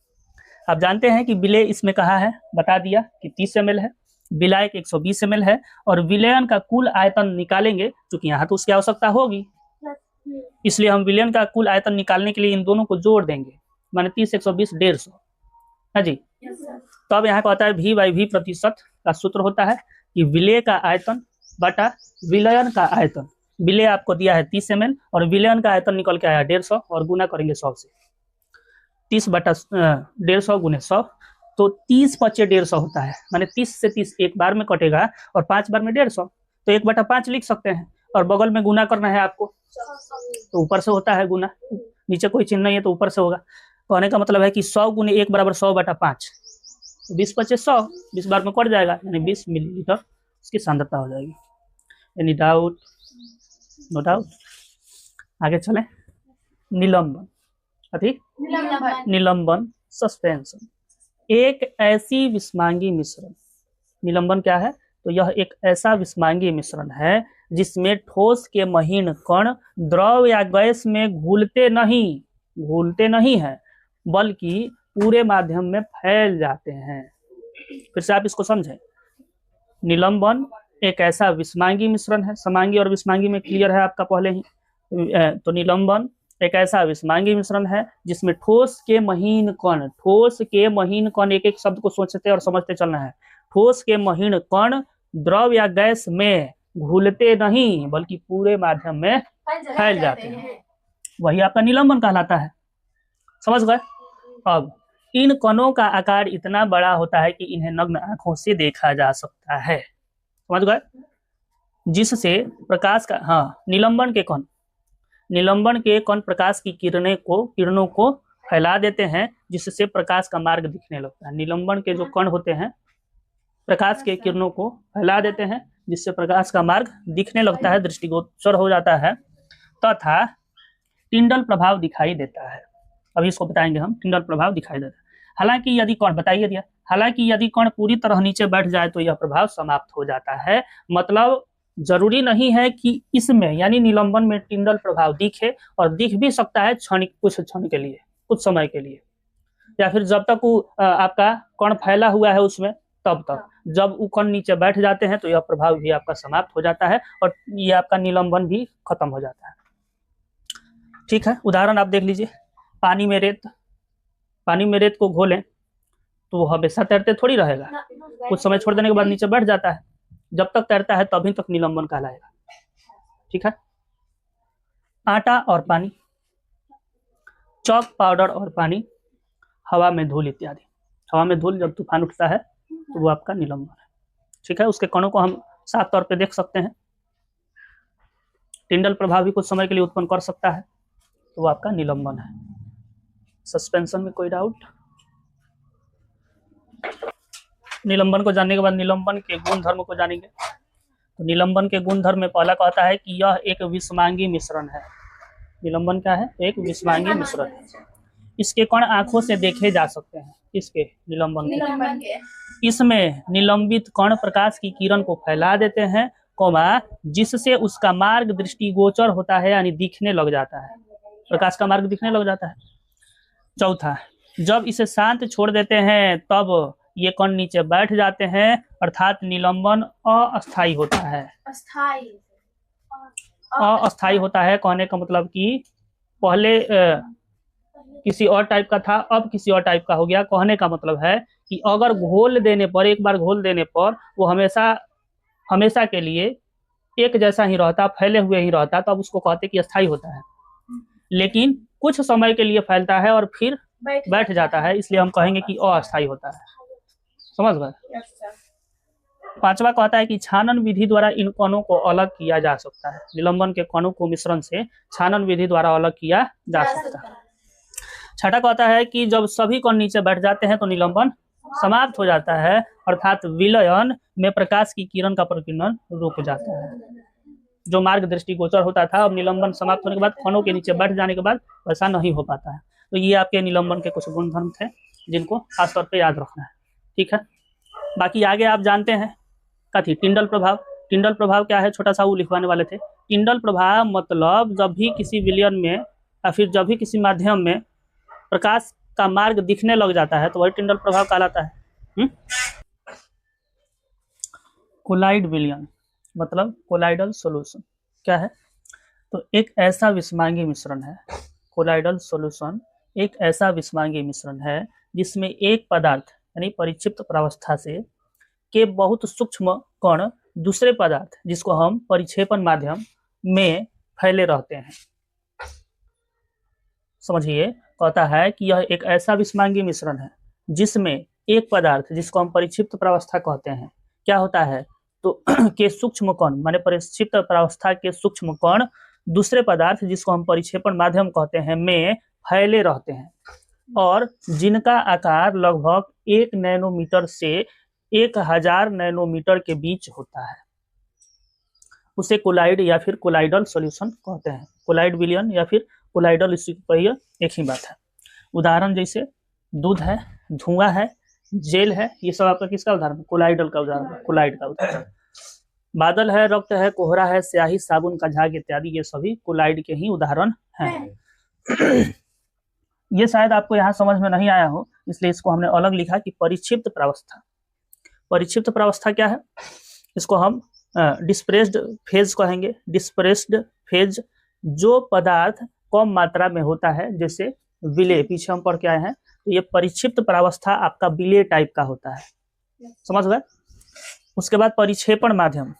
आप जानते हैं कि विलय इसमें कहा है, बता दिया कि 30 ml है, विलायक 120 ml है, और विलयन का कुल आयतन निकालेंगे, क्योंकि यहाँ तो उसकी आवश्यकता होगी, इसलिए हम विलयन का कुल आयतन निकालने के लिए इन दोनों को जोड़ देंगे, माने 30 120 150 है जी। तो अब यहाँ कहता है V/V प्रतिशत का सूत्र होता है कि विलय का आयतन बटा विलयन का आयतन। विलय आपको दिया है 30 ml और विलयन का आयतन निकल के आया 150 और गुना करेंगे 100 से। 30 बटा 150 गुने 100, तो 30 × 150 होता है, माने 30 से 30 एक बार में कटेगा और 5 बार में 150, तो 1/5 लिख सकते हैं, और बगल में गुना करना है आपको, तो ऊपर से होता है गुना, नीचे कोई चिन्ह नहीं है तो ऊपर से होगा। कहने का मतलब है कि 100 गुने 1 बराबर 100/5, 20 × 5 100, 20 बार में कट जाएगा, यानी 20 मिलीलीटर इसकी सांद्रता हो जाएगी। Any doubt? No doubt. आगे चले। निलंबन, अधिक निलंबन सस्पेंशन, एक ऐसी विस्मांगी मिश्रण। निलंबन क्या है? तो यह एक ऐसा विस्मांगी मिश्रण है जिसमें ठोस के महीन कण द्रव या गैस में घुलते नहीं है, बल्कि पूरे माध्यम में फैल जाते हैं। फिर से आप इसको समझें। निलंबन एक ऐसा विस्मांगी मिश्रण है, समांगी और विस्मांगी में क्लियर है आपका पहले ही। तो निलंबन एक ऐसा विस्मांगी मिश्रण है जिसमें ठोस के महीन कण, एक एक शब्द को सोचते और समझते चलना है। ठोस के महीन कण द्रव या गैस में घुलते नहीं बल्कि पूरे माध्यम में फैल जाते हैं, वही आपका निलंबन कहलाता है। समझ गए? अब इन कणों का आकार इतना बड़ा होता है कि इन्हें नग्न आंखों से देखा जा सकता है। समझ गए? जिससे प्रकाश का निलंबन के कण प्रकाश की किरणों को फैला देते हैं, जिससे प्रकाश का मार्ग दिखने लगता है। निलंबन के जो कण होते हैं प्रकाश के किरणों को फैला देते हैं, जिससे प्रकाश का मार्ग दिखने लगता है, दृष्टिगोचर हो जाता है, तथा टिंडल प्रभाव दिखाई देता है। अभी इसको बताएंगे हम। टिंडल प्रभाव दिखाई देता है। हालांकि यदि कण पूरी तरह नीचे बैठ जाए तो यह प्रभाव समाप्त हो जाता है। मतलब जरूरी नहीं है कि इसमें यानी निलंबन में टिंडल प्रभाव दिखे, और दिख भी सकता है कुछ क्षण के लिए, कुछ समय के लिए, या फिर जब तक वो आपका कण फैला हुआ है उसमें, तब तक। जब वो कण नीचे बैठ जाते हैं तो यह प्रभाव भी आपका समाप्त हो जाता है और ये आपका निलंबन भी खत्म हो जाता है। ठीक है, उदाहरण आप देख लीजिए। पानी में रेत को घोलें तो वो हमेशा तैरते थोड़ी रहेगा, कुछ समय छोड़ देने के बाद नीचे बैठ जाता है। जब तक तैरता है तभी तक निलंबन कहलाएगा। ठीक है। आटा और पानी, चॉक पाउडर और पानी, हवा में धूल इत्यादि। हवा में धूल जब तूफान उठता है तो वो आपका निलंबन है। ठीक है, उसके कणों को हम साफ तौर पे देख सकते हैं। टिंडल प्रभाव भी कुछ समय के लिए उत्पन्न कर सकता है, तो वो आपका निलंबन है। सस्पेंशन में कोई डाउट? निलंबन को जानने के बाद निलंबन के गुण धर्म को जानेंगे। तो निलंबन के गुण धर्म में पहला कहता है कि यह एक विस्मांगी मिश्रण है। निलंबन क्या है? एक विस्मांगी मिश्रण है। इसके कण आंखों से देखे जा सकते हैं। इसके निलंबन के इसमें निलंबित कण प्रकाश की किरण को फैला देते हैं, जिससे उसका मार्ग दृष्टिगोचर होता है, यानी दिखने लग जाता है। प्रकाश का मार्ग दिखने लग जाता है। चौथा, जब इसे शांत छोड़ देते हैं तब ये कण नीचे बैठ जाते हैं, अर्थात निलंबन अस्थायी होता है। अस्थायी होता है कहने का मतलब कि पहले किसी और टाइप का था, अब किसी और टाइप का हो गया। कहने का मतलब है कि अगर एक बार घोल देने पर वो हमेशा के लिए एक जैसा ही रहता, फैले हुए ही रहता, तो अब उसको कहते कि अस्थायी होता है। लेकिन कुछ समय के लिए फैलता है और फिर बैठ जाता है, इसलिए हम कहेंगे कि अस्थायी होता है। समझ गए? पांचवा कहता है कि छानन विधि द्वारा इन कणों को अलग किया जा सकता है। निलंबन के कणों को मिश्रण से छानन विधि द्वारा अलग किया जा सकता है। छठा कहता है कि जब सभी कण नीचे बैठ जाते हैं तो निलंबन समाप्त हो जाता है, अर्थात विलयन में प्रकाश की किरण का प्रकीर्णन रुक जाता है। जो मार्ग दृष्टिगोचर होता था, अब निलंबन समाप्त होने के बाद कणों के नीचे बैठ जाने के बाद वैसा नहीं हो पाता है। तो ये आपके निलंबन के कुछ गुणधर्म थे जिनको खासतौर पर याद रखना है। ठीक है, बाकी आगे आप जानते हैं कथी टिंडल प्रभाव। टिंडल प्रभाव क्या है, छोटा सा वो लिखवाने वाले थे। टिंडल प्रभाव मतलब जब भी किसी विलयन में या फिर जब भी किसी माध्यम में प्रकाश का मार्ग दिखने लग जाता है तो वही टिंडल प्रभाव कहलाता है। कोलाइड विलयन मतलब कोलाइडल सॉल्यूशन क्या है, तो एक ऐसा विषमांगी मिश्रण है। कोलाइडल सॉल्यूशन एक ऐसा विषमांगी मिश्रण है जिसमें एक पदार्थ यानी परिक्षिप्त प्रावस्था से के बहुत सूक्ष्म कण दूसरे पदार्थ जिसको हम परिक्षेपण माध्यम में फैले रहते हैं। समझिए, कहता है कि यह एक ऐसा विषमांगी मिश्रण है जिसमें एक पदार्थ जिसको हम परिक्षिप्त प्रावस्था कहते हैं क्या होता है, तो के सूक्ष्म कण माने परिक्षिप्त प्रावस्था के सूक्ष्म कण दूसरे पदार्थ जिसको हम परिक्षेपण माध्यम कहते हैं में फैले रहते हैं और जिनका आकार लगभग 1 नैनोमीटर से 1000 नैनोमीटर के बीच होता है, उसे कोलाइड या फिर कोलाइडल सॉल्यूशन कहते हैं। कोलाइड विलयन या फिर कोलाइडल, इसकी कहिए एक ही बात है। उदाहरण जैसे दूध है, धुआं है, जेल है, ये सब आपका किसका उदाहरण, कोलाइडल का उदाहरण, कोलाइड का उदाहरण। बादल है, रक्त है, कोहरा है, स्याही, साबुन का झाग इत्यादि ये सभी कोलाइड के ही उदाहरण हैं। ये शायद आपको यहाँ समझ में नहीं आया हो, इसलिए इसको हमने अलग लिखा कि परिक्षिप्त प्रावस्था। परिक्षिप्त प्रावस्था क्या है, इसको हम डिस्प्रेस्ड फेज कहेंगे। डिस्प्रेस्ड फेज जो पदार्थ कम मात्रा में होता है, जैसे विलेय, पीछे हम पढ़ के आए हैं, तो ये परिक्षिप्त प्रावस्था आपका विलेय टाइप का होता है, समझ गए। उसके बाद परिक्षेपण माध्यम,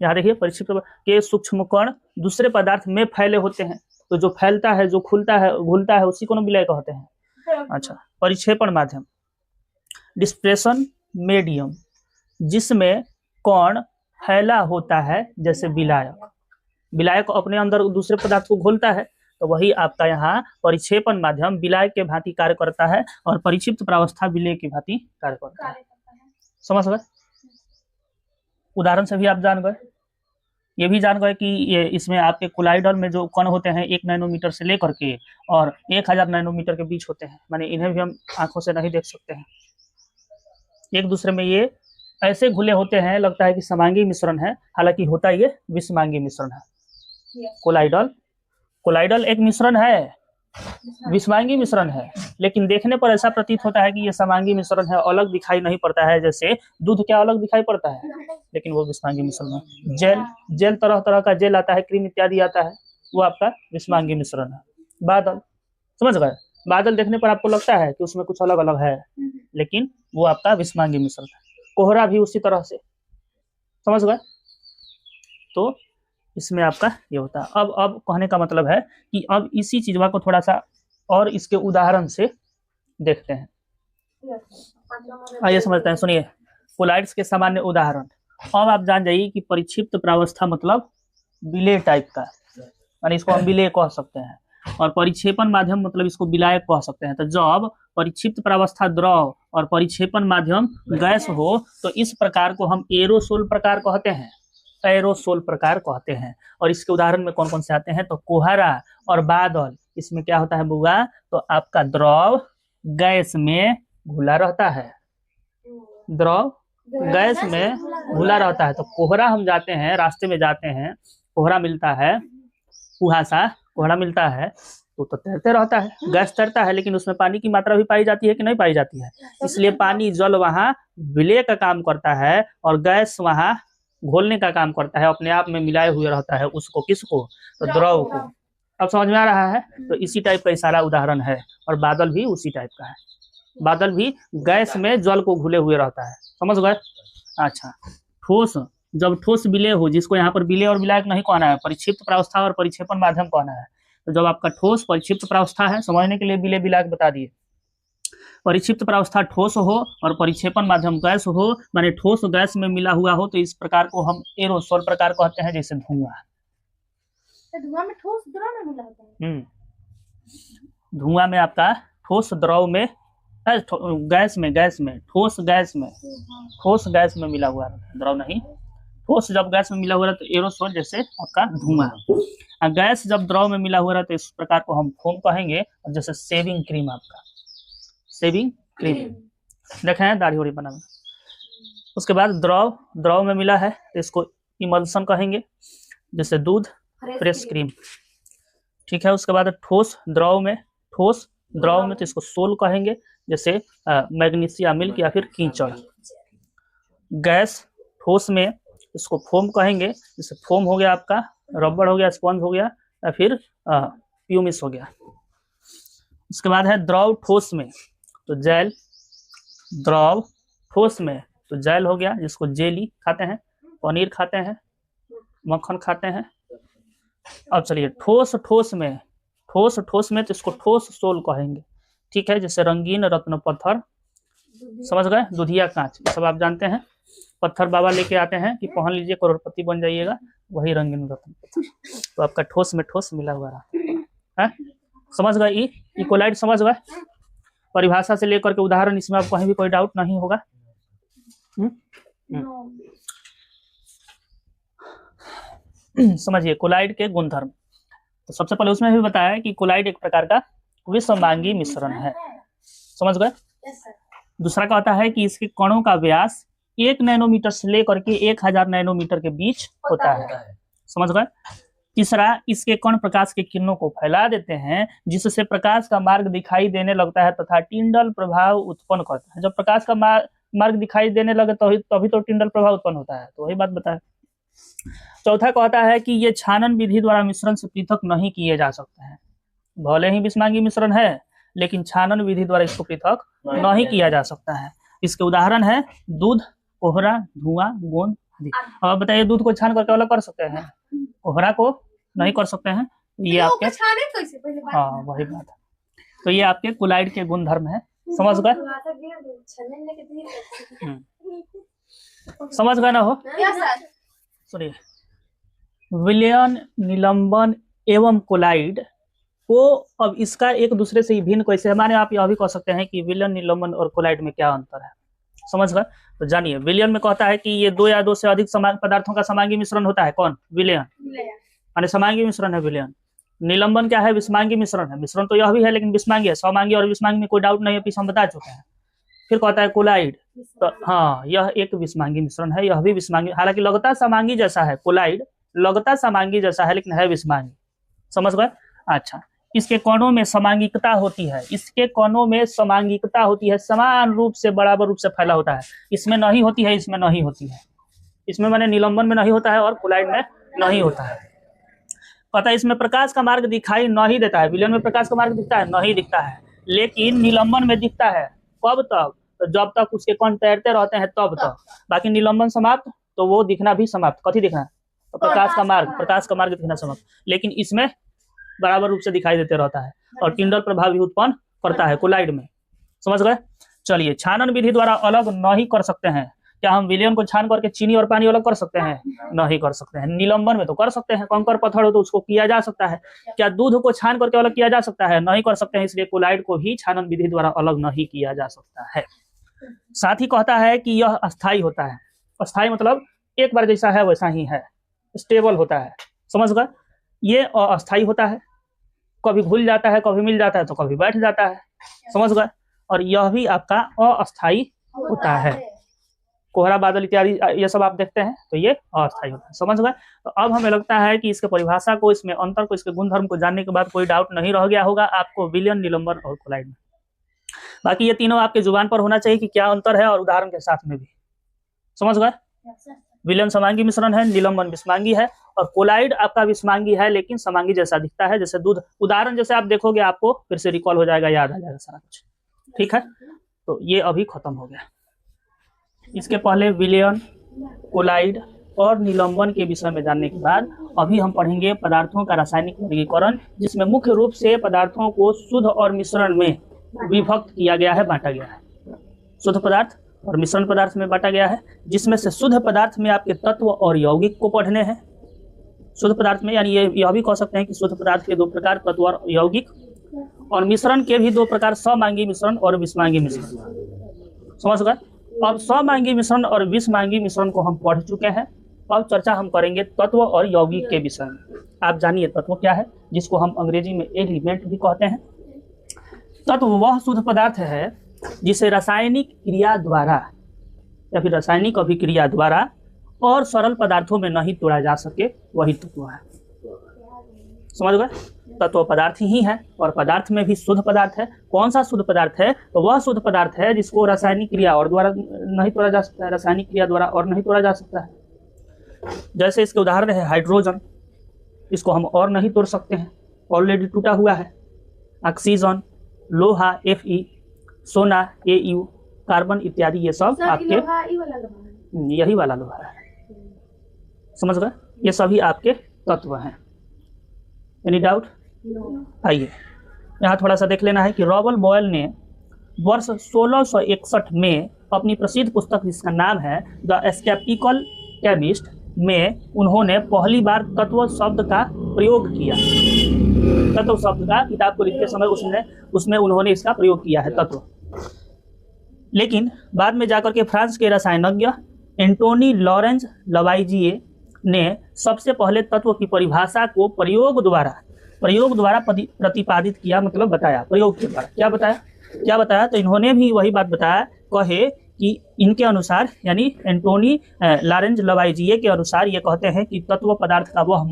यहाँ देखिए परिक्षिप्त के सूक्ष्म कण दूसरे पदार्थ में फैले होते हैं, तो जो फैलता है, जो खुलता है, घुलता है, उसी को हम विलेय कहते हैं। अच्छा, परिक्षेपण माध्यम। डिस्प्रेशन मीडियम जिसमें कण फैला होता है, जैसे विलायक। विलायक अपने अंदर दूसरे पदार्थ को घोलता है, तो वही आपका यहाँ परिक्षेपण माध्यम विलायक के भांति कार्य करता है और परिक्षिप्त प्रावस्था विलेय की भांति कार्य करता है। समझ गए, उदाहरण से भी आप जान गए। ये भी जान गए कि ये इसमें आपके कोलाइडल में जो कण होते हैं 1 नैनोमीटर से लेकर के और 1000 नैनोमीटर के बीच होते हैं, माने इन्हें भी हम आंखों से नहीं देख सकते हैं। एक दूसरे में ये ऐसे घुले होते हैं, लगता है कि समांगी मिश्रण है, हालांकि होता ये विषमांगी मिश्रण है। कोलाइडल एक मिश्रण है, विषमांगी मिश्रण है, लेकिन देखने पर ऐसा प्रतीत होता है कि ये समांगी मिश्रण है, अलग दिखाई नहीं पड़ता है। जैसे दूध क्या अलग दिखाई पड़ता है, लेकिन वो विषमांगी मिश्रण है। जेल तरह तरह का जेल आता है, क्रीम इत्यादि आता है, वो आपका विषमांगी मिश्रण है। बादल, समझ गए, बादल देखने पर आपको लगता है कि उसमें कुछ अलग अलग है, लेकिन वो आपका विषमांगी मिश्रण है। कोहरा भी उसी तरह से, समझ गए। तो इसमें आपका ये होता है। अब कहने का मतलब है कि अब इसी चीज को थोड़ा सा और इसके उदाहरण से देखते हैं। आइए समझते हैं, सुनिए। कोलाइड्स के सामान्य उदाहरण। अब आप जान जाइए कि परिक्षिप्त प्रावस्था मतलब विलेय टाइप का, यानी इसको हम विलेय कह सकते हैं, और परिक्षेपण माध्यम मतलब इसको विलायक कह सकते हैं। तो जब परिक्षिप्त प्रावस्था द्रव और परिक्षेपण माध्यम गैस हो तो इस प्रकार को हम एरोसोल प्रकार कहते हैं, एरोसोल प्रकार कहते हैं। और इसके उदाहरण में कौन कौन से आते हैं, तो कोहरा और बादल। इसमें क्या होता है बुआ, तो आपका द्रव गैस में घुला रहता है, द्रव गैस में घुला रहता है। तो कोहरा हम जाते हैं, रास्ते में जाते हैं, कोहरा मिलता है, कुहासा कोहरा मिलता है, तो तैरते रहता है, गैस तैरता है, लेकिन उसमें पानी की मात्रा भी पाई जाती है कि नहीं पाई जाती है। इसलिए पानी जल वहाँ विलेय का काम करता है और गैस वहाँ घोलने का काम करता है, अपने आप में मिलाए हुए रहता है उसको, किसको, तो द्रव को। अब समझ में आ रहा है। तो इसी टाइप का सारा उदाहरण है, और बादल भी उसी टाइप का है। बादल भी गैस में जल को घुले हुए रहता है, समझ गए। अच्छा, ठोस, जब ठोस विलेय हो, जिसको यहाँ पर विलेय और विलायक नहीं कहना है, परिक्षिप्त प्रावस्था और परिक्षेपण माध्यम कहना है। तो जब आपका ठोस परिक्षिप्त प्रावस्था है, समझने के लिए विलेय विलायक बता दिए। परिक्षिप्त प्रावस्था ठोस हो और परिक्षेपण माध्यम गैस हो, माने ठोस गैस में मिला हुआ हो, तो इस प्रकार को हम एरोसोल प्रकार कहते हैं, जैसे धुआं। धुआं में ठोस द्रव में मिला होता है। धुआं में आपका ठोस द्रव में गैस में ठोस गैस में मिला हुआ रहता है, द्रव नहीं ठोस। जब गैस में मिला हुआ रहता है तो एरोसोल जैसे आपका धुआं। गैस जब द्रव में मिला हुआ रहता है इस प्रकार को हम फोम कहेंगे। और जैसे शेविंग क्रीम, आपका शेविंग क्रीम देखे हैं दाढ़ी वाड़ी बनाना। उसके बाद द्रव में मिला है तो इसको इमल्सन कहेंगे, जैसे दूध, फ्रेश क्रीम, ठीक है। उसके बाद ठोस द्रव में तो इसको सोल कहेंगे, जैसे मैग्नीशिया मिल्क या फिर कीचड़। गैस ठोस में इसको फोम कहेंगे, जैसे फोम हो गया आपका, रबड़ हो गया, स्पंज हो गया या फिर प्यूमिस हो गया। उसके बाद है द्रव ठोस में तो जेल, द्रव ठोस में तो जेल हो गया, जिसको जेली खाते हैं, पनीर खाते हैं, मक्खन खाते हैं। अब चलिए ठोस में तो इसको ठोस सोल कहेंगे, ठीक है। जैसे रंगीन रत्न पत्थर, समझ गए, दुधिया कांच, ये सब आप जानते हैं। पत्थर बाबा लेके आते हैं कि पहन लीजिए करोड़पति बन जाइएगा, वही रंगीन रत्न पत्थर। तो आपका ठोस में ठोस मिला हुआ रहा है। समझ गए, ई कोलाइड समझ गए। परिभाषा से लेकर के उदाहरण, इसमें आप कहीं भी कोई डाउट नहीं होगा। समझिए कोलाइड के गुणधर्म। तो सबसे पहले उसमें भी बताया कि कोलाइड एक प्रकार का विषमांगी मिश्रण है, समझ गए। दूसरा का होता है कि इसके कणों का व्यास 1 नैनोमीटर से लेकर के 1000 नैनोमीटर के बीच होता है, समझ गए। तीसरा, इसके कण प्रकाश के किरणों को फैला देते हैं, जिससे प्रकाश का मार्ग दिखाई देने लगता है तथा टिंडल प्रभाव उत्पन्न करता है। जब प्रकाश का मार्ग दिखाई देने लगे तभी तो टिंडल प्रभाव उत्पन्न होता है, तो वही बात बताया। चौथा कहता है कि ये छानन विधि द्वारा मिश्रण से पृथक नहीं किए जा सकते हैं। भले ही विषमांगी मिश्रण है लेकिन छानन विधि द्वारा इसको पृथक नहीं किया जा सकता है। इसके उदाहरण है दूध, कोहरा, धुआं, गोंद आदि। अब आप बताइए, दूध को छान करके अलग कर सकते हैं, कोहरा को नहीं कर सकते हैं। ये आपके हाँ वही बात है। तो ये आपके कोलाइड के गुणधर्म है, समझ गए। समझ गए ना हो। सुनिए, विलयन, निलंबन एवं कोलाइड को अब इसका एक दूसरे से भिन्न कैसे है, माने आप यह भी कह सकते हैं कि विलयन, निलंबन और कोलाइड में क्या अंतर है, समझ गए। तो जानिए, विलयन में कहता है कि ये 2 या 2 से अधिक पदार्थों का समांगी मिश्रण होता है। कौन? विलयन, माने समांगी मिश्रण है विलयन। निलंबन क्या है? विषमांगी मिश्रण है। मिश्रण तो यह भी है लेकिन विषमांगी है। समांगी और विषमांगी में कोई डाउट नहीं है, पीछे हम बता चुके हैं। फिर कहता है कोलाइड, तो हाँ यह एक विषमांगी मिश्रण है, यह भी विषमांगी, हालांकि लगता समांगी जैसा है। कोलाइड लगता समांगी जैसा है लेकिन है विषमांगी, समझ गए। अच्छा, इसके कणों में समांगिकता होती है, इसके कणों में समांगिकता होती है, समान रूप से बराबर रूप से फैला होता है। इसमें नहीं होती है, इसमें नहीं होती है। इसमें माने निलंबन में नहीं होता है और कोलाइड में नहीं होता है। पता है, इसमें प्रकाश का मार्ग दिखाई नहीं देता है। विलयन में प्रकाश का मार्ग दिखता है, नहीं दिखता है, लेकिन निलंबन में दिखता है। कब तक? तो जब तक उसके कण तैरते रहते हैं तब तक। बाकी निलंबन समाप्त तो वो दिखना भी समाप्त। कथी दिखना? तो प्रकाश का मार्ग दिखना समाप्त। लेकिन इसमें बराबर रूप से दिखाई देते रहता है और टिंडल प्रभाव भी उत्पन्न करता है कोलाइड में, समझ गए। चलिए, छानन विधि द्वारा अलग नहीं कर सकते हैं। क्या हम विलयन को छान करके चीनी और पानी अलग कर सकते हैं? नहीं कर सकते हैं। निलंबन में तो कर सकते हैं, कंकर पत्थर हो तो उसको किया जा सकता है। क्या दूध को छान करके अलग किया जा सकता है? नहीं कर सकते हैं। इसलिए कोलाइड को भी छानन विधि द्वारा अलग नहीं किया जा सकता है। साथ ही कहता है कि यह अस्थायी होता है। अस्थायी मतलब एक बार जैसा है वैसा ही है, स्टेबल होता है, समझ गए। ये अस्थायी होता है, कभी घुल जाता है, कभी मिल जाता है तो कभी बैठ जाता है, समझ गए। और यह भी आपका अस्थायी होता है। कोहरा, बादल इत्यादि ये सब आप देखते हैं तो ये अस्थायी होता है, समझ गए। तो अब हमें लगता है कि इसके परिभाषा को, इसमें अंतर को, इसके गुणधर्म को जानने के बाद कोई डाउट नहीं रह गया होगा आपको विलयन, निलंबन और कोलाइड में। बाकी ये तीनों आपके जुबान पर होना चाहिए कि क्या अंतर है, और उदाहरण के साथ में भी, समझ गए। विलयन समांगी मिश्रण है, निलंबन विषमांगी है, और कोलाइड आपका विषमांगी है लेकिन समांगी जैसा दिखता है, जैसे दूध। उदाहरण जैसे आप देखोगे आपको फिर से रिकॉल हो जाएगा, याद आ जाएगा सारा कुछ, ठीक है। तो ये अभी खत्म हो गया। इसके पहले विलयन, कोलाइड और निलंबन के विषय में जानने के बाद अभी हम पढ़ेंगे पदार्थों का रासायनिक वर्गीकरण, जिसमें मुख्य रूप से पदार्थों को शुद्ध और मिश्रण में विभक्त किया गया है, बांटा गया है। शुद्ध पदार्थ और मिश्रण पदार्थ में बांटा गया है, जिसमें से शुद्ध पदार्थ में आपके तत्व और यौगिक को पढ़ने हैं। शुद्ध पदार्थ में यानी यह भी कह सकते हैं कि शुद्ध पदार्थ के 2 प्रकार, तत्व और यौगिक। और मिश्रण के भी दो प्रकार, समांगी मिश्रण और विषमांगी मिश्रण। समझ गए? अब समांगी मिश्रण और विषमांगी मिश्रण को हम पढ़ चुके हैं। अब चर्चा हम करेंगे तत्व और यौगिक के विषय में। आप जानिए तत्व क्या है, जिसको हम अंग्रेजी में एलिमेंट भी कहते हैं। तत्व वह शुद्ध पदार्थ है जिसे रासायनिक क्रिया द्वारा या फिर रासायनिक अभिक्रिया द्वारा और सरल पदार्थों में नहीं तोड़ा जा सके, वही तत्व है। समझ गए? तत्व पदार्थ ही है और पदार्थ में भी शुद्ध पदार्थ है। कौन सा शुद्ध पदार्थ है? तो वह शुद्ध पदार्थ है जिसको रासायनिक क्रिया और द्वारा नहीं तोड़ा जा सकता है, रासायनिक क्रिया द्वारा और नहीं तोड़ा जा सकता है। जैसे इसके उदाहरण है हाइड्रोजन, इसको हम और नहीं तोड़ सकते हैं, ऑलरेडी टूटा हुआ है। ऑक्सीजन, लोहा Fe, सोना Au, कार्बन इत्यादि, ये सब आपके यही वाला लोहा है। समझ गए? ये सभी आपके तत्व हैं। Any doubt? आइए यहाँ थोड़ा सा देख लेना है कि रॉबर्ट बॉयल ने वर्ष 1661 में अपनी प्रसिद्ध पुस्तक जिसका नाम है द स्केप्टिकल केमिस्ट में उन्होंने पहली बार तत्व शब्द का प्रयोग किया। तत्व शब्द का किताब को लिखते समय उसमें उन्होंने इसका प्रयोग किया है, तत्व। लेकिन बाद में जाकर के फ्रांस के रसायनज्ञ एंटोनी लॉरेंज लवाइजिए ने सबसे पहले तत्व की परिभाषा को प्रयोग द्वारा प्रतिपादित किया, मतलब बताया। प्रयोग के द्वारा क्या बताया? तो इन्होंने भी वही बात बताया, कहे कि इनके अनुसार, यानी एंटोनी लॉरेंज लवाइजिए के अनुसार ये कहते हैं कि तत्व पदार्थ का वह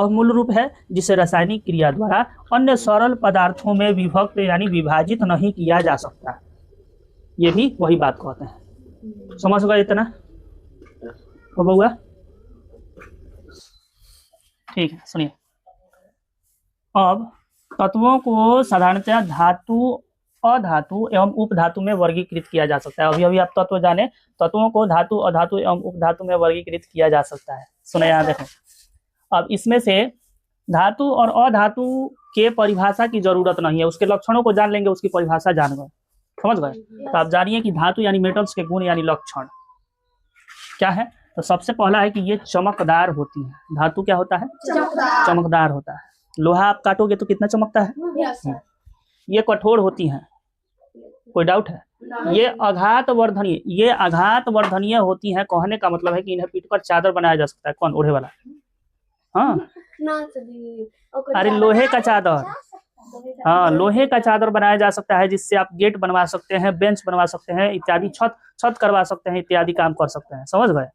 मूल रूप है जिसे रासायनिक क्रिया द्वारा अन्य सरल पदार्थों में विभक्त यानी विभाजित नहीं किया जा सकता। ये भी वही बात कहते हैं। समझ गए इतना? हो गया? ठीक है, सुनिए। अब तत्वों को साधारणतः धातु, अधातु एवं उपधातु में वर्गीकृत किया जा सकता है। अभी आप तत्व जाने, तत्वों को धातु, अधातु एवं उपधातु में वर्गीकृत किया जा सकता है। सुने, यहाँ देखें। अब इसमें से धातु और अधातु के परिभाषा की जरूरत नहीं है, उसके लक्षणों को जान लेंगे, उसकी परिभाषा जान गए। समझ गए? तो आप जानिए कि धातु यानी मेटल्स के गुण यानी लक्षण क्या है। तो सबसे पहला है कि ये चमकदार होती है। धातु क्या होता है? चमकदार होता है। लोहा आप काटोगे तो कितना चमकता है? ये कठोर होती हैं। कोई डाउट है? ये आघात वर्धनीय होती हैं। कहने का मतलब है कि इन्हें पीट कर चादर बनाया जा सकता है। कौन? ओढ़े वाला। हाँ, अरे लोहे का चादर, हाँ, लोहे का चादर बनाया जा सकता है, जिससे आप गेट बनवा सकते हैं, बेंच बनवा सकते हैं इत्यादि, छत करवा सकते हैं इत्यादि काम कर सकते हैं। समझ गए?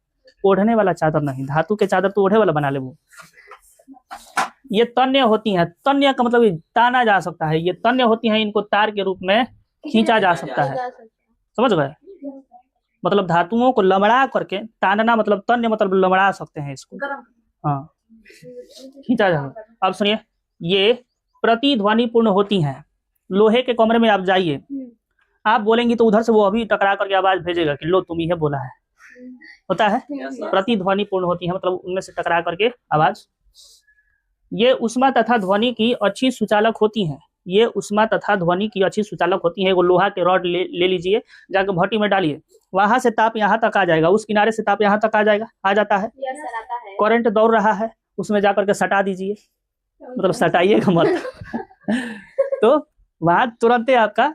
ओढ़ने वाला चादर नहीं। धातु के चादर तो ओढ़े वाला बना ले वो। ये तन्य होती हैं। तन्य का मतलब ताना जा सकता है। ये तन्य होती हैं, इनको तार के रूप में खींचा जा सकता है। समझ गए? मतलब धातुओं को लमड़ा करके तानना, मतलब तन्य मतलब लमड़ा सकते हैं इसको। हाँ, खींचा जा। अब सुनिए, ये प्रतिध्वनिपूर्ण होती हैं। लोहे के कमरे में आप जाइए, आप बोलेंगी तो उधर से वो अभी टकरा करके आवाज भेजेगा कि लो तुम ही बोला है। होता है? प्रतिध्वनिपूर्ण होती है, मतलब उनमें से टकरा करके आवाज। ये उष्मा तथा ध्वनि की अच्छी सुचालक होती हैं। ये उष्मा तथा ध्वनि की अच्छी सुचालक होती है। वो लोहा के रॉड ले लीजिए, जाकर भट्टी में डालिए, वहां से ताप यहाँ तक आ जाएगा, उस किनारे से ताप यहाँ तक आ जाता है। करंट दौड़ रहा है, उसमें जाकर के सटा दीजिए, मतलब सटाइएगा मत तो वहां तुरंत आपका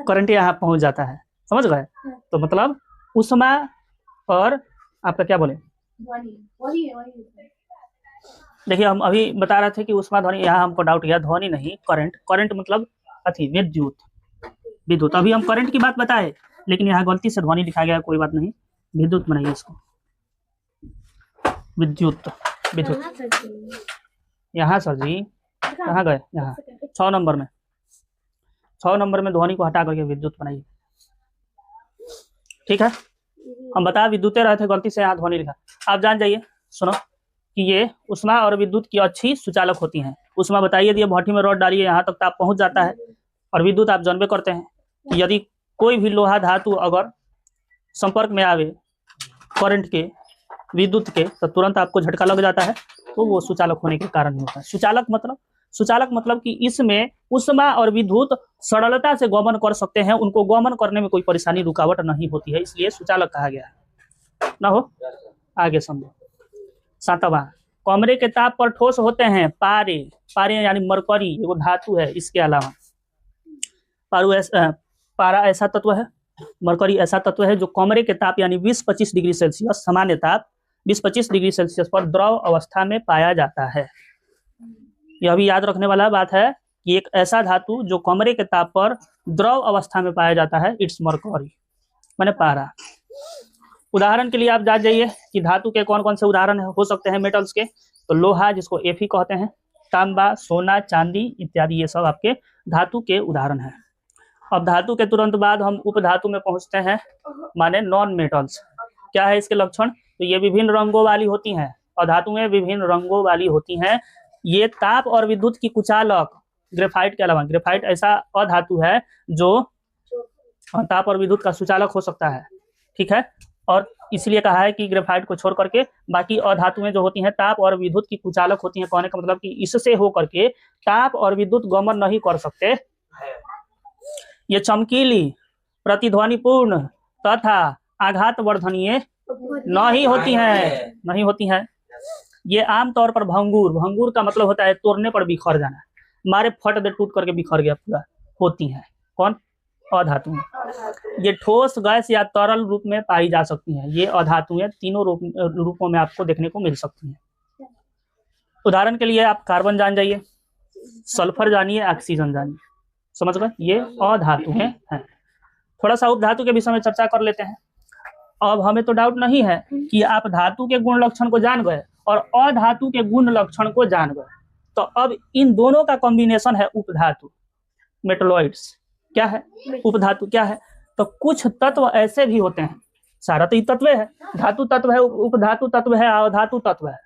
करंट यहाँ पहुंच जाता है। समझ गए? तो मतलब उष्मा और आपका क्या बोले, देखिए हम अभी बता रहे थे कि उष्मा ध्वनि, यहाँ हमको डाउट किया, ध्वनि नहीं करंट मतलब अथी विद्युत। अभी हम करंट की बात बताए, लेकिन यहाँ गलती से ध्वनि लिखा गया, कोई बात नहीं, विद्युत बनाइए इसको, विद्युत। यहाँ सर जी कहाँ गए? यहाँ 6 नंबर में ध्वनि को हटा करके विद्युत बनाइए। ठीक है, हम बता विद्युतें रहे थे, गलती से यहाँ ध्वनि लिखा। आप जान जाइए, सुनो कि ये उष्मा और विद्युत की अच्छी सुचालक होती हैं। उष्मा बताइए, दिए भट्टी में रॉड डालिए, यहाँ तक ताप पहुंच जाता है। और विद्युत आप जानबे करते हैं कि यदि कोई भी लोहा धातु अगर संपर्क में आवे करंट के, विद्युत के, तो तुरंत आपको झटका लग जाता है, तो वो सुचालक होने के कारण ही होता है। सुचालक मतलब कि इसमें उष्मा और विद्युत सरलता से गमन कर सकते हैं, उनको गमन करने में कोई परेशानी रुकावट नहीं होती है, इसलिए सुचालक कहा गया है। ना हो आगे समझो। 7वां कमरे के ताप पर ठोस होते हैं पारे, पारे यानी मरकरी वो धातु है। इसके अलावा पारा ऐसा तत्व है, मरकरी ऐसा तत्व है जो कमरे के ताप यानी 20-25 डिग्री सेल्सियस सामान्य ताप 20-25 डिग्री सेल्सियस पर द्रव अवस्था में पाया जाता है। यह भी याद रखने वाला बात है कि एक ऐसा धातु जो कमरे के ताप पर द्रव अवस्था में पाया जाता है, इट्स मरकरी माने पारा। उदाहरण के लिए आप जान जाइए कि धातु के कौन कौन से उदाहरण हो सकते हैं मेटल्स के। तो लोहा जिसको Fe कहते हैं, तांबा, सोना, चांदी इत्यादि ये सब आपके धातु के उदाहरण हैं। अब धातु के तुरंत बाद हम उपधातु में पहुंचते हैं, माने नॉन मेटल्स। क्या है इसके लक्षण? तो ये विभिन्न रंगों वाली होती हैं, अधातुएं विभिन्न रंगों वाली होती हैं। ये ताप और विद्युत की कुचालक, ग्रेफाइट के अलावा, ग्रेफाइट ऐसा अधातु है जो ताप और विद्युत का सुचालक हो सकता है, ठीक है। और इसलिए कहा है कि ग्रेफाइट को छोड़ करके बाकी अधातुएं जो होती हैं ताप और विद्युत की कुचालक होती हैं। कहने का मतलब कि इससे हो करके ताप और विद्युत गमन नहीं कर सकते। ये चमकीली, प्रतिध्वनिपूर्ण तथा आघात वर्धनीय नहीं होती हैं। ये आमतौर पर भंगुर, भंगुर का मतलब होता है तोड़ने पर बिखर जाना, मारे फट दे टूट करके बिखर गया पूरा, होती हैं। कौन? अधातुएं। ये ठोस, गैस या तरल रूप में पाई जा सकती हैं। ये अधातुएं तीनों रूपों में आपको देखने को मिल सकती हैं। उदाहरण के लिए आप कार्बन जान जाइए, सल्फर जानिए, ऑक्सीजन जानिए, समझ गए? ये अधातुएं हैं। थोड़ा सा उपधातु के विषय में चर्चा कर लेते हैं। अब हमें तो डाउट नहीं है कि आप धातु के गुण लक्षण को जान गए और अधातु के गुण लक्षण को जान गए। तो अब इन दोनों का कॉम्बिनेशन है उपधातु, मेटलॉइड्स। क्या है उपधातु? क्या है? तो कुछ तत्व ऐसे भी होते हैं, सारा तो तत्व है, धातु तत्व है, उपधातु तत्व है, अधातु तत्व है,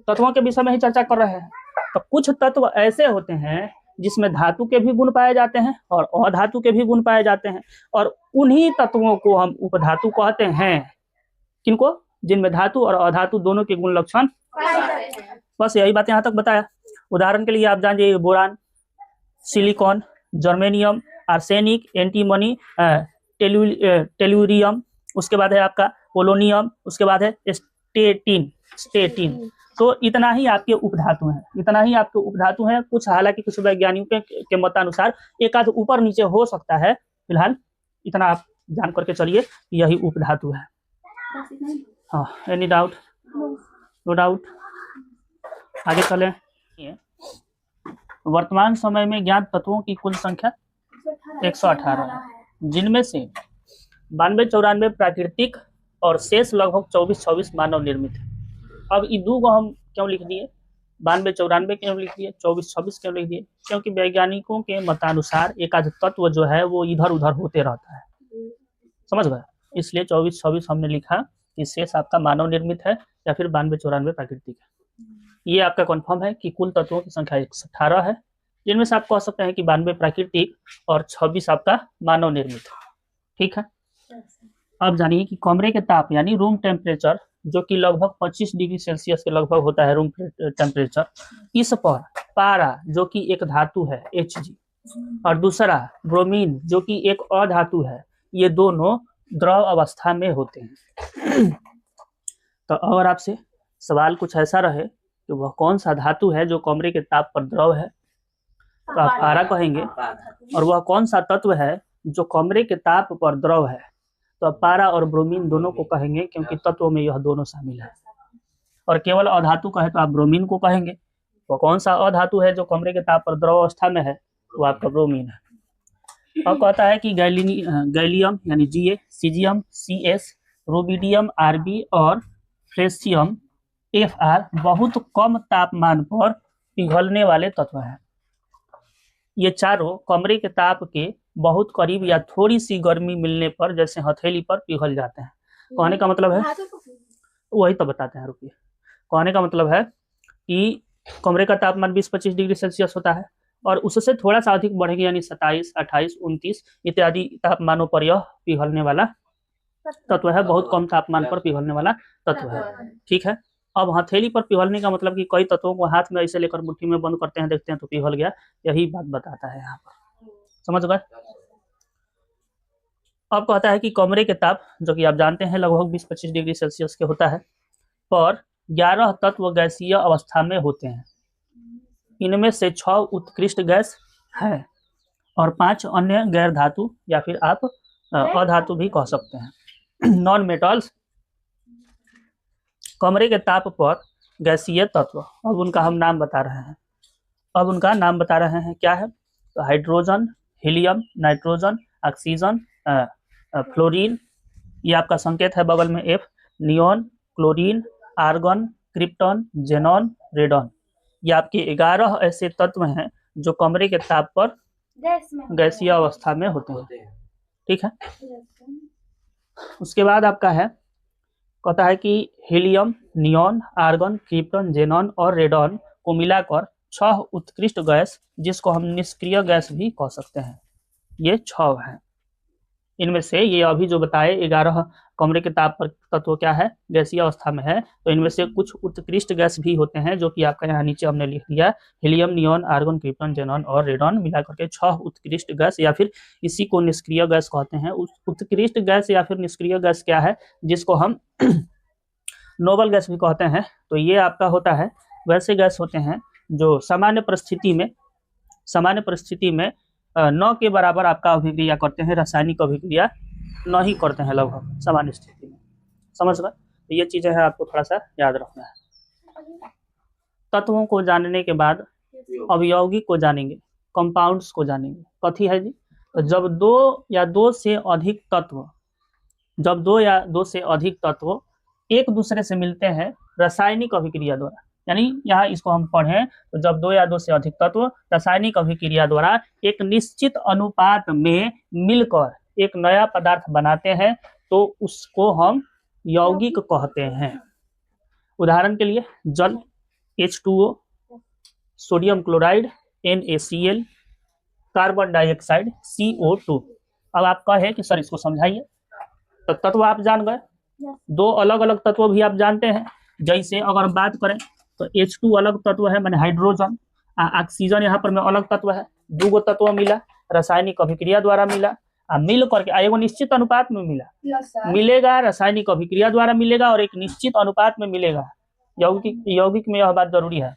तत्वों के विषय में ही चर्चा कर रहे हैं। तो कुछ तत्व ऐसे होते हैं जिसमें धातु के भी गुण पाए जाते हैं और अधातु के भी गुण पाए जाते हैं, और उन्हीं तत्वों को हम उपधातु कहते हैं। किनको? जिनमें धातु और अधातु दोनों के गुण लक्षण। बस यही बात यहाँ तक बताया। उदाहरण के लिए आप जान जाइए, boron, silicon, germanium, arsenic, antimony, tellurium, उसके बाद है आपका पोलोनियम, उसके बाद है स्टेटिन। तो इतना ही आपके उपधातु हैं, कुछ हालांकि कुछ वैज्ञानिकों के मतानुसार एक आध ऊपर नीचे हो सकता है। फिलहाल इतना आप जान करके चलिए कि यही उपधातु है। हाँ, एनी डाउट? No doubt. आगे चलें। वर्तमान समय में ज्ञात तत्वों की कुल संख्या 118 है, जिनमें से 92-94 प्राकृतिक और शेष लगभग 24-26 मानव निर्मित है। अब ये दो को हम क्यों लिख दिए? 92-94 क्यों लिख दिए? 24-26 क्यों लिख दिए? क्योंकि वैज्ञानिकों के मतानुसार एक आध तत्व जो है वो इधर उधर होते रहता है, समझ गए? इसलिए 24-26 हमने लिखा कि शेष आपका मानव निर्मित है या फिर 92-94 प्राकृतिक है। ये आपका कंफर्म है कि कुल तत्वों की संख्या 118 है, जिनमें से आप कह सकते हैं कि 92 प्राकृतिक और 26 आपका मानव निर्मित है, ठीक है। अब जानिए कि कमरे के ताप यानी रूम टेम्परेचर, जो कि लगभग 25 डिग्री सेल्सियस के लगभग होता है रूम टेम्परेचर, इस पर पारा जो कि एक धातु है Hg और दूसरा ब्रोमीन जो कि एक अधातु है, ये दोनों द्रव अवस्था में होते हैं। तो अगर आपसे सवाल कुछ ऐसा रहे कि वह कौन सा धातु है जो कमरे के ताप पर द्रव है, तो आप पारा कहेंगे, और वह कौन सा तत्व है जो कमरे के ताप पर द्रव है, तो आप पारा और ब्रोमीन दोनों को कहेंगे, क्योंकि तत्वों में यह दोनों शामिल है। और केवल अधातु कहे तो आप ब्रोमीन को कहेंगे। वह कौन सा अधातु है जो कमरे के ताप पर द्रव अवस्था में है, वो आपका ब्रोमीन है। और कहता है कि गैलियम यानी Ga, caesium Cs, rubidium Rb और फ्रेशियम Fr बहुत कम तापमान पर पिघलने वाले तत्व हैं। ये चारों कमरे के ताप के बहुत करीब या थोड़ी सी गर्मी मिलने पर, जैसे हथेली पर, पिघल जाते हैं। कहने का मतलब है, वही तो बताते हैं, रुकिए। कहने का मतलब है कि कमरे का तापमान 20-25 डिग्री सेल्सियस होता है और उससे थोड़ा सा अधिक बढ़ेगा, यानी 27, 28, 29 इत्यादि तापमानों पर यह पिघलने वाला तत्व है, बहुत कम तापमान पर पिघलने वाला तत्व है, ठीक है। अब हथेली पर पिघलने का मतलब कि कई तत्वों को हाथ में ऐसे लेकर मुट्ठी में बंद करते हैं, देखते हैं तो पिघल गया, यही बात बताता है यहाँ पर, समझ गए? अब कहता है कि कमरे के ताप, जो कि आप जानते हैं लगभग 20-25 डिग्री सेल्सियस के होता है, पर 11 तत्व गैसीय अवस्था में होते हैं। इनमें से 6 उत्कृष्ट गैस है और 5 अन्य गैर धातु या फिर आप अधातु भी कह सकते हैं। नॉन मेटल्स कमरे के ताप पर गैसीय तत्व। अब उनका हम नाम बता रहे हैं। क्या है? तो hydrogen, helium, nitrogen, oxygen, fluorine, ये आपका संकेत है बगल में F, neon, chlorine, argon, krypton, xenon, radon. ये आपके 11 ऐसे तत्व हैं जो कमरे के ताप पर गैसीय अवस्था में होते हैं। ठीक है। उसके बाद आपका है, कहता है कि helium, neon, argon, krypton, xenon और रेडॉन को मिलाकर 6 उत्कृष्ट गैस, जिसको हम निष्क्रिय गैस भी कह सकते हैं, ये 6 हैं। इनमें से ये अभी जो बताए 11 कमरे के ताप पर तत्व क्या है? गैसीय अवस्था में है। तो इनमें से कुछ उत्कृष्ट गैस भी होते हैं जो कि आपका यहाँ नीचे हमने लिख दिया, helium, neon, argon, krypton, xenon और रेडॉन मिलाकर के 6 उत्कृष्ट गैस या फिर इसी को निष्क्रिय गैस कहते हैं। उस उत्कृष्ट गैस या फिर निष्क्रिय गैस क्या है, जिसको हम नोबल गैस भी कहते हैं। तो ये आपका होता है वैसे गैस होते हैं जो सामान्य परिस्थिति में न के बराबर आपका अभिक्रिया करते हैं, रासायनिक अभिक्रिया नहीं करते हैं लगभग सामान्य स्थिति में। समझ गए? तो ये चीजें हैं, आपको थोड़ा सा याद रखना है। तत्वों को जानने के बाद अब यौगिक को जानेंगे, कंपाउंड्स को जानेंगे। कथी है जी? तो जब दो या दो से अधिक तत्व एक दूसरे से मिलते हैं रासायनिक अभिक्रिया द्वारा, यानी यहाँ इसको हम पढ़ें तो जब 2 या 2 से अधिक तत्व रासायनिक अभिक्रिया द्वारा एक निश्चित अनुपात में मिलकर एक नया पदार्थ बनाते हैं तो उसको हम यौगिक कहते हैं। उदाहरण के लिए जल H2O, sodium chloride NaCl, carbon dioxide CO2। अब आप कहे कि सर इसको समझाइए। तो तत्व आप जान गए, 2 अलग अलग तत्व भी आप जानते हैं। जैसे अगर बात करें तो H2 अलग तत्व है, माने हाइड्रोजन, ऑक्सीजन यहाँ पर में अलग तत्व है। 2 तत्व मिला, रासायनिक अभिक्रिया द्वारा मिला, मिल करके एगो निश्चित अनुपात में मिलेगा, रासायनिक अभिक्रिया द्वारा मिलेगा और एक निश्चित अनुपात में मिलेगा। यौगिक में यह बात जरूरी है।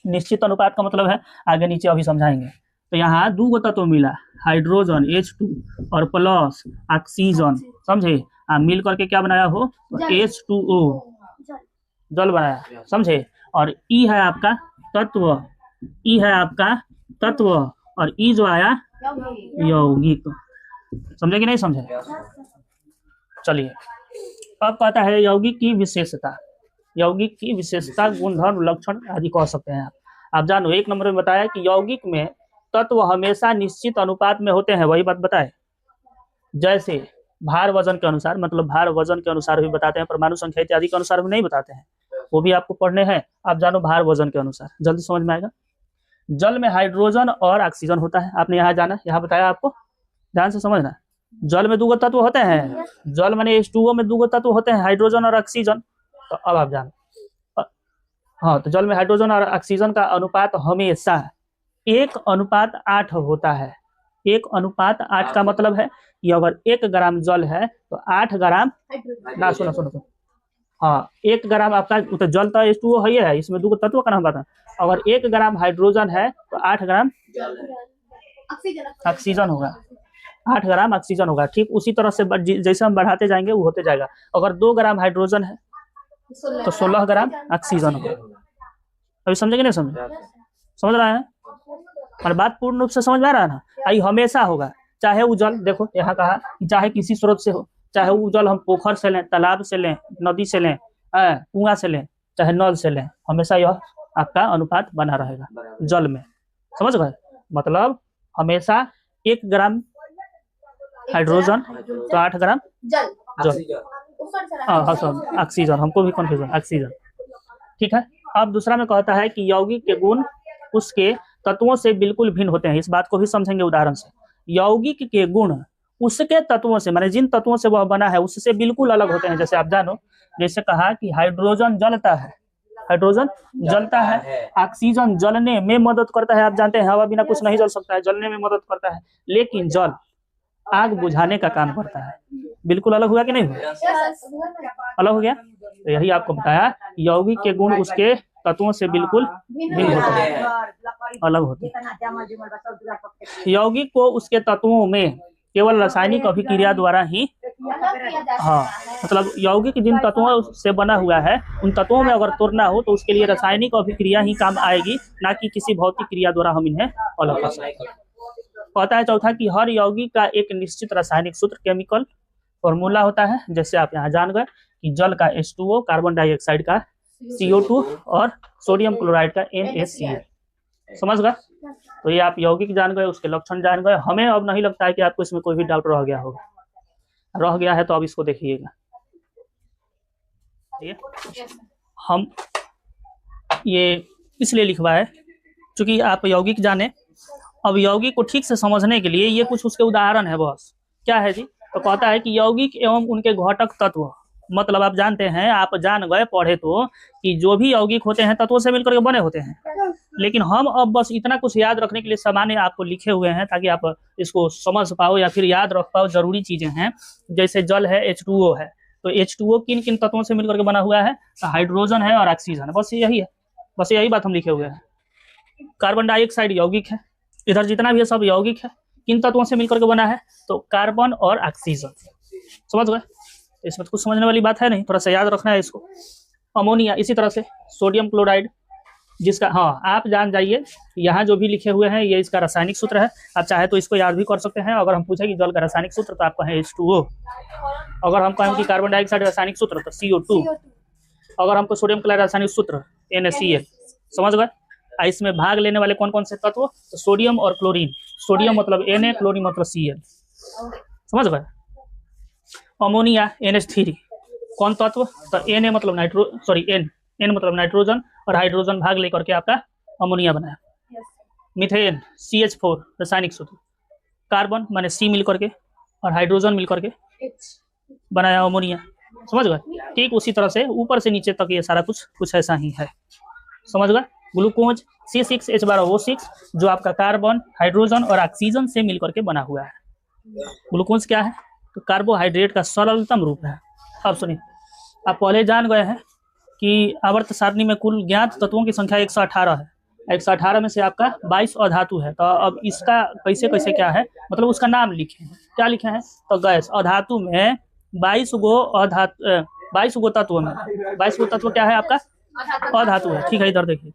निश्चित अनुपात का मतलब है आगे नीचे अभी समझाएंगे। तो यहाँ 2 तत्व मिला, हाइड्रोजन H2 और प्लस ऑक्सीजन, समझे, मिल करके क्या बनाया हो? H2O, जल बनाया, समझे। और ई है आपका तत्व, और ई जो आया यौगिक। समझे कि नहीं समझे? चलिए, अब कहता है यौगिक की विशेषता, गुणधर्म, लक्षण आदि कह सकते हैं आप जानो। 1 नंबर में बताया कि यौगिक में तत्व हमेशा निश्चित अनुपात में होते हैं, वही बात बताए। जैसे भार वजन के अनुसार, मतलब भार वजन के अनुसार भी बताते हैं, परमाणु संख्या इत्यादि के अनुसार भी नहीं बताते हैं, वो भी आपको पढ़ने हैं। आप जानो भार वजन के अनुसार, जल्दी समझ में आएगा। जल में हाइड्रोजन और ऑक्सीजन होता है, आपने यहाँ जाना, यहाँ बताया आपको, ध्यान से समझना। जल में 2 तत्व होते हैं, जल माने H2O में 2 तत्व होते हैं, हाइड्रोजन और ऑक्सीजन। तो अब आप जानो, हाँ, तो जल में हाइड्रोजन और ऑक्सीजन का अनुपात हमेशा 1:8 होता है। 1:8 का मतलब है कि अगर 1 ग्राम जल है तो 8 ग्राम ना, सुनो, हाँ, 1 ग्राम आपका, तो जल तो H2O है, इसमें 2 तत्व का नाम बता। अगर 1 ग्राम हाइड्रोजन है तो 8 ग्राम ऑक्सीजन होगा, 8 ग्राम ऑक्सीजन होगा। ठीक उसी तरह से जैसे हम बढ़ाते जाएंगे वो होते जाएगा। अगर 2 ग्राम हाइड्रोजन है तो 16 ग्राम ऑक्सीजन होगा। अभी समझेंगे नहीं समझ रहे हैं? और बात पूर्ण रूप से समझ में आ रहा है ना? आई हमेशा होगा, चाहे वो जल, देखो यहाँ कहा कि चाहे किसी स्रोत से हो, चाहे वो जल हम पोखर से लें, तालाब से लें, नदी से लें, कुआं से लें, चाहे नल से लें, हमेशा यह आपका अनुपात बना रहेगा जल में। समझ गए? मतलब हमेशा 1 ग्राम हाइड्रोजन तो 8 ग्राम जल, ऑक्सीजन, हमको भी कंफ्यूजन, ऑक्सीजन। ठीक है। अब दूसरा में कहता है कि यौगिक के गुण उसके तत्वों से बिल्कुल भिन्न होते हैं। इस बात को भी समझेंगे उदाहरण से। यौगिक के गुण उसके तत्वों से, माने जिन तत्वों से वह बना है उससे बिल्कुल अलग होते हैं। जैसे आप जानो, जैसे कहा कि हाइड्रोजन जलता है, ऑक्सीजन जलने में मदद करता है। आप जानते हैं हवा बिना कुछ नहीं जल सकता है, जलने में मदद करता है। लेकिन जल आग बुझाने का काम करता है। बिल्कुल अलग हुआ कि नहीं हुआ? अलग हो गया। तो यही आपको बताया, यौगिक के गुण उसके तत्वों से बिल्कुल भिन्न होते हैं, अलग होते हैं। यौगिक को उसके तत्वों में केवल रासायनिक अभिक्रिया द्वारा ही, हाँ मतलब यौगिक जिन तत्वों से बना हुआ है उन तत्वों में अगर तोड़ना हो तो उसके लिए रासायनिक अभिक्रिया ही काम आएगी, ना कि किसी भौतिक क्रिया द्वारा हम इन्हें अलग कर सकते हैं। कहता है चौथा कि हर यौगिक का एक निश्चित रासायनिक सूत्र, केमिकल फॉर्मूला होता है। जैसे आप यहाँ जान गए कि जल का H2O, कार्बन डाइऑक्साइड का CO2 और सोडियम क्लोराइड का NaCl। समझ गए? तो ये आप यौगिक जान गए, उसके लक्षण जान गए। हमें अब नहीं लगता है कि आपको इसमें कोई भी डाउट रह गया होगा, रह गया है तो अब इसको देखिएगा। हम ये इसलिए लिखवाए क्योंकि आप यौगिक जाने। अब यौगिक को ठीक से समझने के लिए ये कुछ उसके उदाहरण है बस। क्या है जी? तो कहता है कि यौगिक एवं उनके घटक तत्व, मतलब आप जानते हैं, आप जान गए पढ़े तो कि जो भी यौगिक होते हैं तत्वों से मिलकर के बने होते हैं। लेकिन हम अब बस इतना कुछ याद रखने के लिए सामान्य आपको लिखे हुए हैं ताकि आप इसको समझ पाओ या फिर याद रख पाओ। जरूरी चीजें हैं, जैसे जल है H2O है, तो H2O किन किन तत्वों से मिलकर के बना हुआ है? तो हाइड्रोजन है और ऑक्सीजन है, बस यही है, बस यही बात हम लिखे हुए हैं। कार्बन डाइऑक्साइड यौगिक है, इधर जितना भी है सब यौगिक है। किन तत्वों से मिलकर के बना है? तो कार्बन और ऑक्सीजन। समझ गए? इसमें तो कुछ समझने वाली बात है नहीं, थोड़ा सा याद रखना है इसको। अमोनिया, इसी तरह से सोडियम क्लोराइड, जिसका, हाँ आप जान जाइए, यहाँ जो भी लिखे हुए हैं ये इसका रासायनिक सूत्र है। आप चाहे तो इसको याद भी कर सकते हैं। अगर हम पूछे कि जल का रासायनिक सूत्र तो आप कहें H2O। अगर हम कहें कि कार्बन डाइऑक्साइड रासायनिक सूत्र तो CO2। अगर हमको सोडियम क्लोराइड रासायनिक सूत्र NaCl। समझ गए? इसमें भाग लेने वाले कौन कौन से तत्व? तो सोडियम और क्लोरीन। सोडियम मतलब Na, क्लोरीन मतलब Cl। समझ गए? अमोनिया NH3 कौन तत्व? तो Na मतलब N मतलब नाइट्रोजन और हाइड्रोजन भाग लेकर के आपका अमोनिया बनाया। मीथेन CH4 रासायनिक सूत्र, कार्बन माने C मिल करके और हाइड्रोजन मिल करके बनाया अमोनिया। समझ गए? ठीक उसी तरह से ऊपर से नीचे तक ये सारा कुछ ऐसा ही है। समझ गए? ग्लूकोज C6H12O6 जो आपका कार्बन, हाइड्रोजन और ऑक्सीजन से मिलकर के बना हुआ है। ग्लूकोज क्या है? तो कार्बोहाइड्रेट का सरलतम रूप है। अब सुनिए, आप पहले जान गए हैं कि आवर्त सारणी में कुल ज्ञात तत्वों की संख्या 118 है। 118 में से आपका 22 अधातु है। तो अब इसका कैसे कैसे क्या है, मतलब उसका नाम लिखे हैं। क्या लिखे हैं? तो गैस अधातु में 22 गो तत्व में 22 गो तत्व क्या है आपका? अधातु है। ठीक है, इधर देखिए,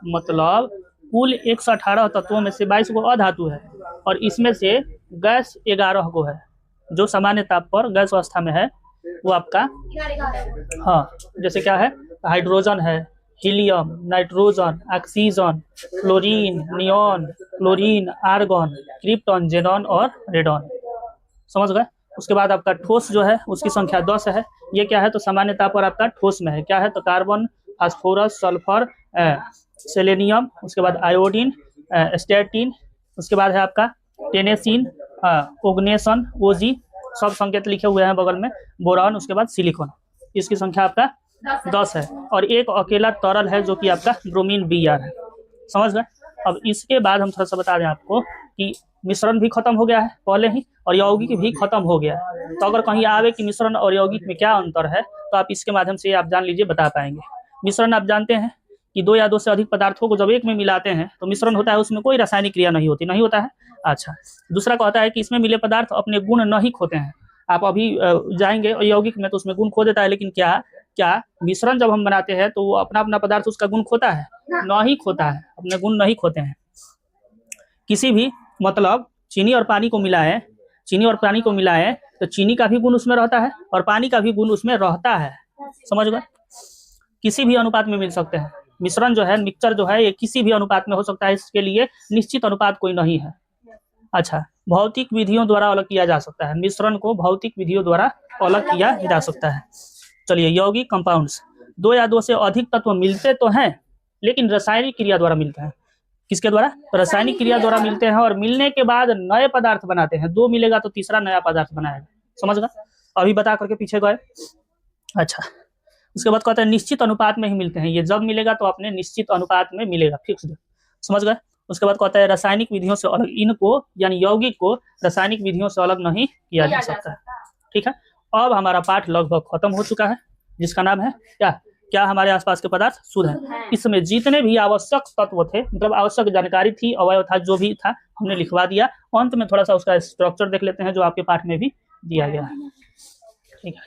मतलब कुल 118 तत्वों में से 22 गो अधातु है और इसमें से गैस 11 गो है जो सामान्य ताप पर गैस अवस्था में है। वो आपका, हाँ जैसे क्या है? हाइड्रोजन है, helium, nitrogen, oxygen, chlorine, neon, chlorine, argon, krypton, xenon और रेडॉन। समझ गए? उसके बाद आपका ठोस जो है उसकी संख्या 10 है। ये क्या है? तो सामान्य ताप पर आपका ठोस में है। क्या है? तो कार्बन, फास्फोरस, सल्फर, सेलेनियम, उसके बाद आयोडीन, स्टैटिन, उसके बाद है आपका टेनेसिन, ओग्नेसन, ओजी, सब संकेत लिखे हुए हैं बगल में, बोरॉन, उसके बाद सिलिकॉन। इसकी संख्या आपका 10 है और एक अकेला तरल है जो कि आपका ब्रोमीन Br है। समझ गए? अब इसके बाद हम थोड़ा सा बता दें आपको कि मिश्रण भी खत्म हो गया है पहले ही और यौगिक भी खत्म हो गया है। तो अगर कहीं आवे कि मिश्रण और यौगिक में क्या अंतर है तो आप इसके माध्यम से आप जान लीजिए, बता पाएंगे। मिश्रण आप जानते हैं कि 2 या 2 से अधिक पदार्थों को जब एक में मिलाते हैं तो मिश्रण होता है, उसमें कोई रासायनिक क्रिया नहीं होता है। अच्छा, दूसरा कहता है कि इसमें मिले पदार्थ अपने गुण नहीं खोते हैं। आप अभी जाएंगे यौगिक में तो उसमें गुण खो देता है, लेकिन क्या मिश्रण जब हम बनाते हैं तो वो अपना अपना पदार्थ उसका गुण खोता है? नहीं खोता है, अपने गुण नहीं खोते हैं। किसी भी, मतलब चीनी और पानी को मिलाएं तो चीनी का भी गुण उसमें रहता है और पानी का भी गुण उसमें रहता है। समझ गए? किसी भी अनुपात में मिल सकते हैं। मिश्रण जो है, मिक्सचर जो है, ये किसी भी अनुपात में हो सकता है, इसके लिए निश्चित अनुपात कोई नहीं है। अच्छा, भौतिक विधियों द्वारा अलग किया जा सकता है। मिश्रण को भौतिक विधियों द्वारा अलग किया जा सकता है। चलिए, यौगिक कंपाउंड्स, 2 या 2 से अधिक तत्व मिलते तो हैं लेकिन रासायनिक क्रिया द्वारा मिलते हैं। किसके द्वारा? तो रासायनिक क्रिया द्वारा मिलते हैं और मिलने के बाद नए पदार्थ बनाते हैं। 2 मिलेगा तो तीसरा नया पदार्थ बनाएगा। समझ गए? अभी बता करके पीछे गए। अच्छा, उसके बाद कहते हैं निश्चित अनुपात में ही मिलते हैं। ये जब मिलेगा तो अपने निश्चित अनुपात में मिलेगा, फिक्स्ड। समझ गए? उसके बाद कहता है रासायनिक विधियों से अलग, इनको यानी यौगिक को रासायनिक विधियों से अलग नहीं किया जा सकता है। ठीक है, अब हमारा पाठ लगभग खत्म हो चुका है। जिसका नाम है क्या क्या हमारे आसपास के पदार्थ शुद्ध है। इसमें जितने भी आवश्यक तत्व थे, मतलब आवश्यक जानकारी थी, अवयव था, जो भी था हमने लिखवा दिया। अंत में थोड़ा सा उसका स्ट्रक्चर देख लेते हैं जो आपके पाठ में भी दिया गया है। ठीक है,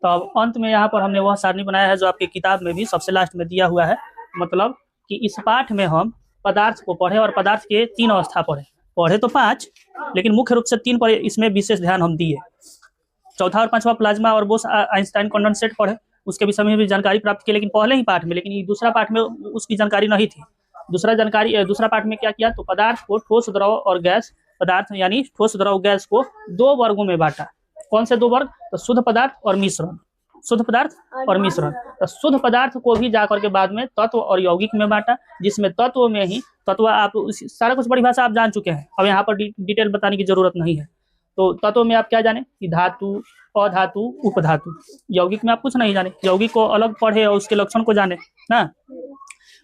तो अब अंत में यहाँ पर हमने वह सारणी बनाया है जो आपकी किताब में भी सबसे लास्ट में दिया हुआ है। मतलब कि इस पाठ में हम पदार्थ को पढ़े और पदार्थ के 3 अवस्था पढ़े तो 5, लेकिन मुख्य रूप से 3 पर इसमें विशेष ध्यान हम दिए। चौथा और 5वां प्लाज्मा और बोस आइंस्टाइन कंडेंसेट पढ़े, उसके विषय में भी जानकारी प्राप्त की, लेकिन पहले ही पाठ में, लेकिन दूसरा पाठ में उसकी जानकारी नहीं थी। दूसरा पाठ में क्या किया, तो पदार्थ को ठोस, द्रव और गैस पदार्थ यानी ठोस, द्रव, गैस को 2 वर्गों में बांटा। कौन से 2 वर्ग, तो शुद्ध पदार्थ और मिश्रण। शुद्ध पदार्थ और मिश्रण। तो शुद्ध पदार्थ को भी जाकर के बाद में तत्व और यौगिक में बांटा, जिसमें तत्व में ही तत्व आप सारा कुछ परिभाषा आप जान चुके हैं, अब यहाँ पर डिटेल बताने की जरूरत नहीं है। तो तत्व में आप क्या जाने कि धातु, अधातु, उपधातु। यौगिक में आप कुछ नहीं जाने, यौगिक को अलग पढ़े और उसके लक्षण को जाने ना।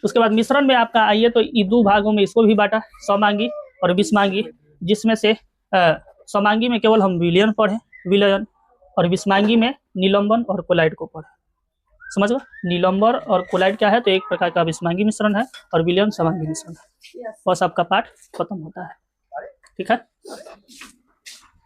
उसके बाद मिश्रण में आपका आइए तो 2 भागों में इसको भी बांटा, समांगी और विषमांगी, जिसमें से समांगी में केवल हम विलयन पढ़े, विलयन, और विषमांगी में निलंबन और कोलाइड को पढ़े। समझ गए, निलंबन और कोलाइड क्या है, तो एक प्रकार का विषमांगी मिश्रण है और विलयन समांगी मिश्रण है। बस आपका पाठ खत्म होता है। ठीक है।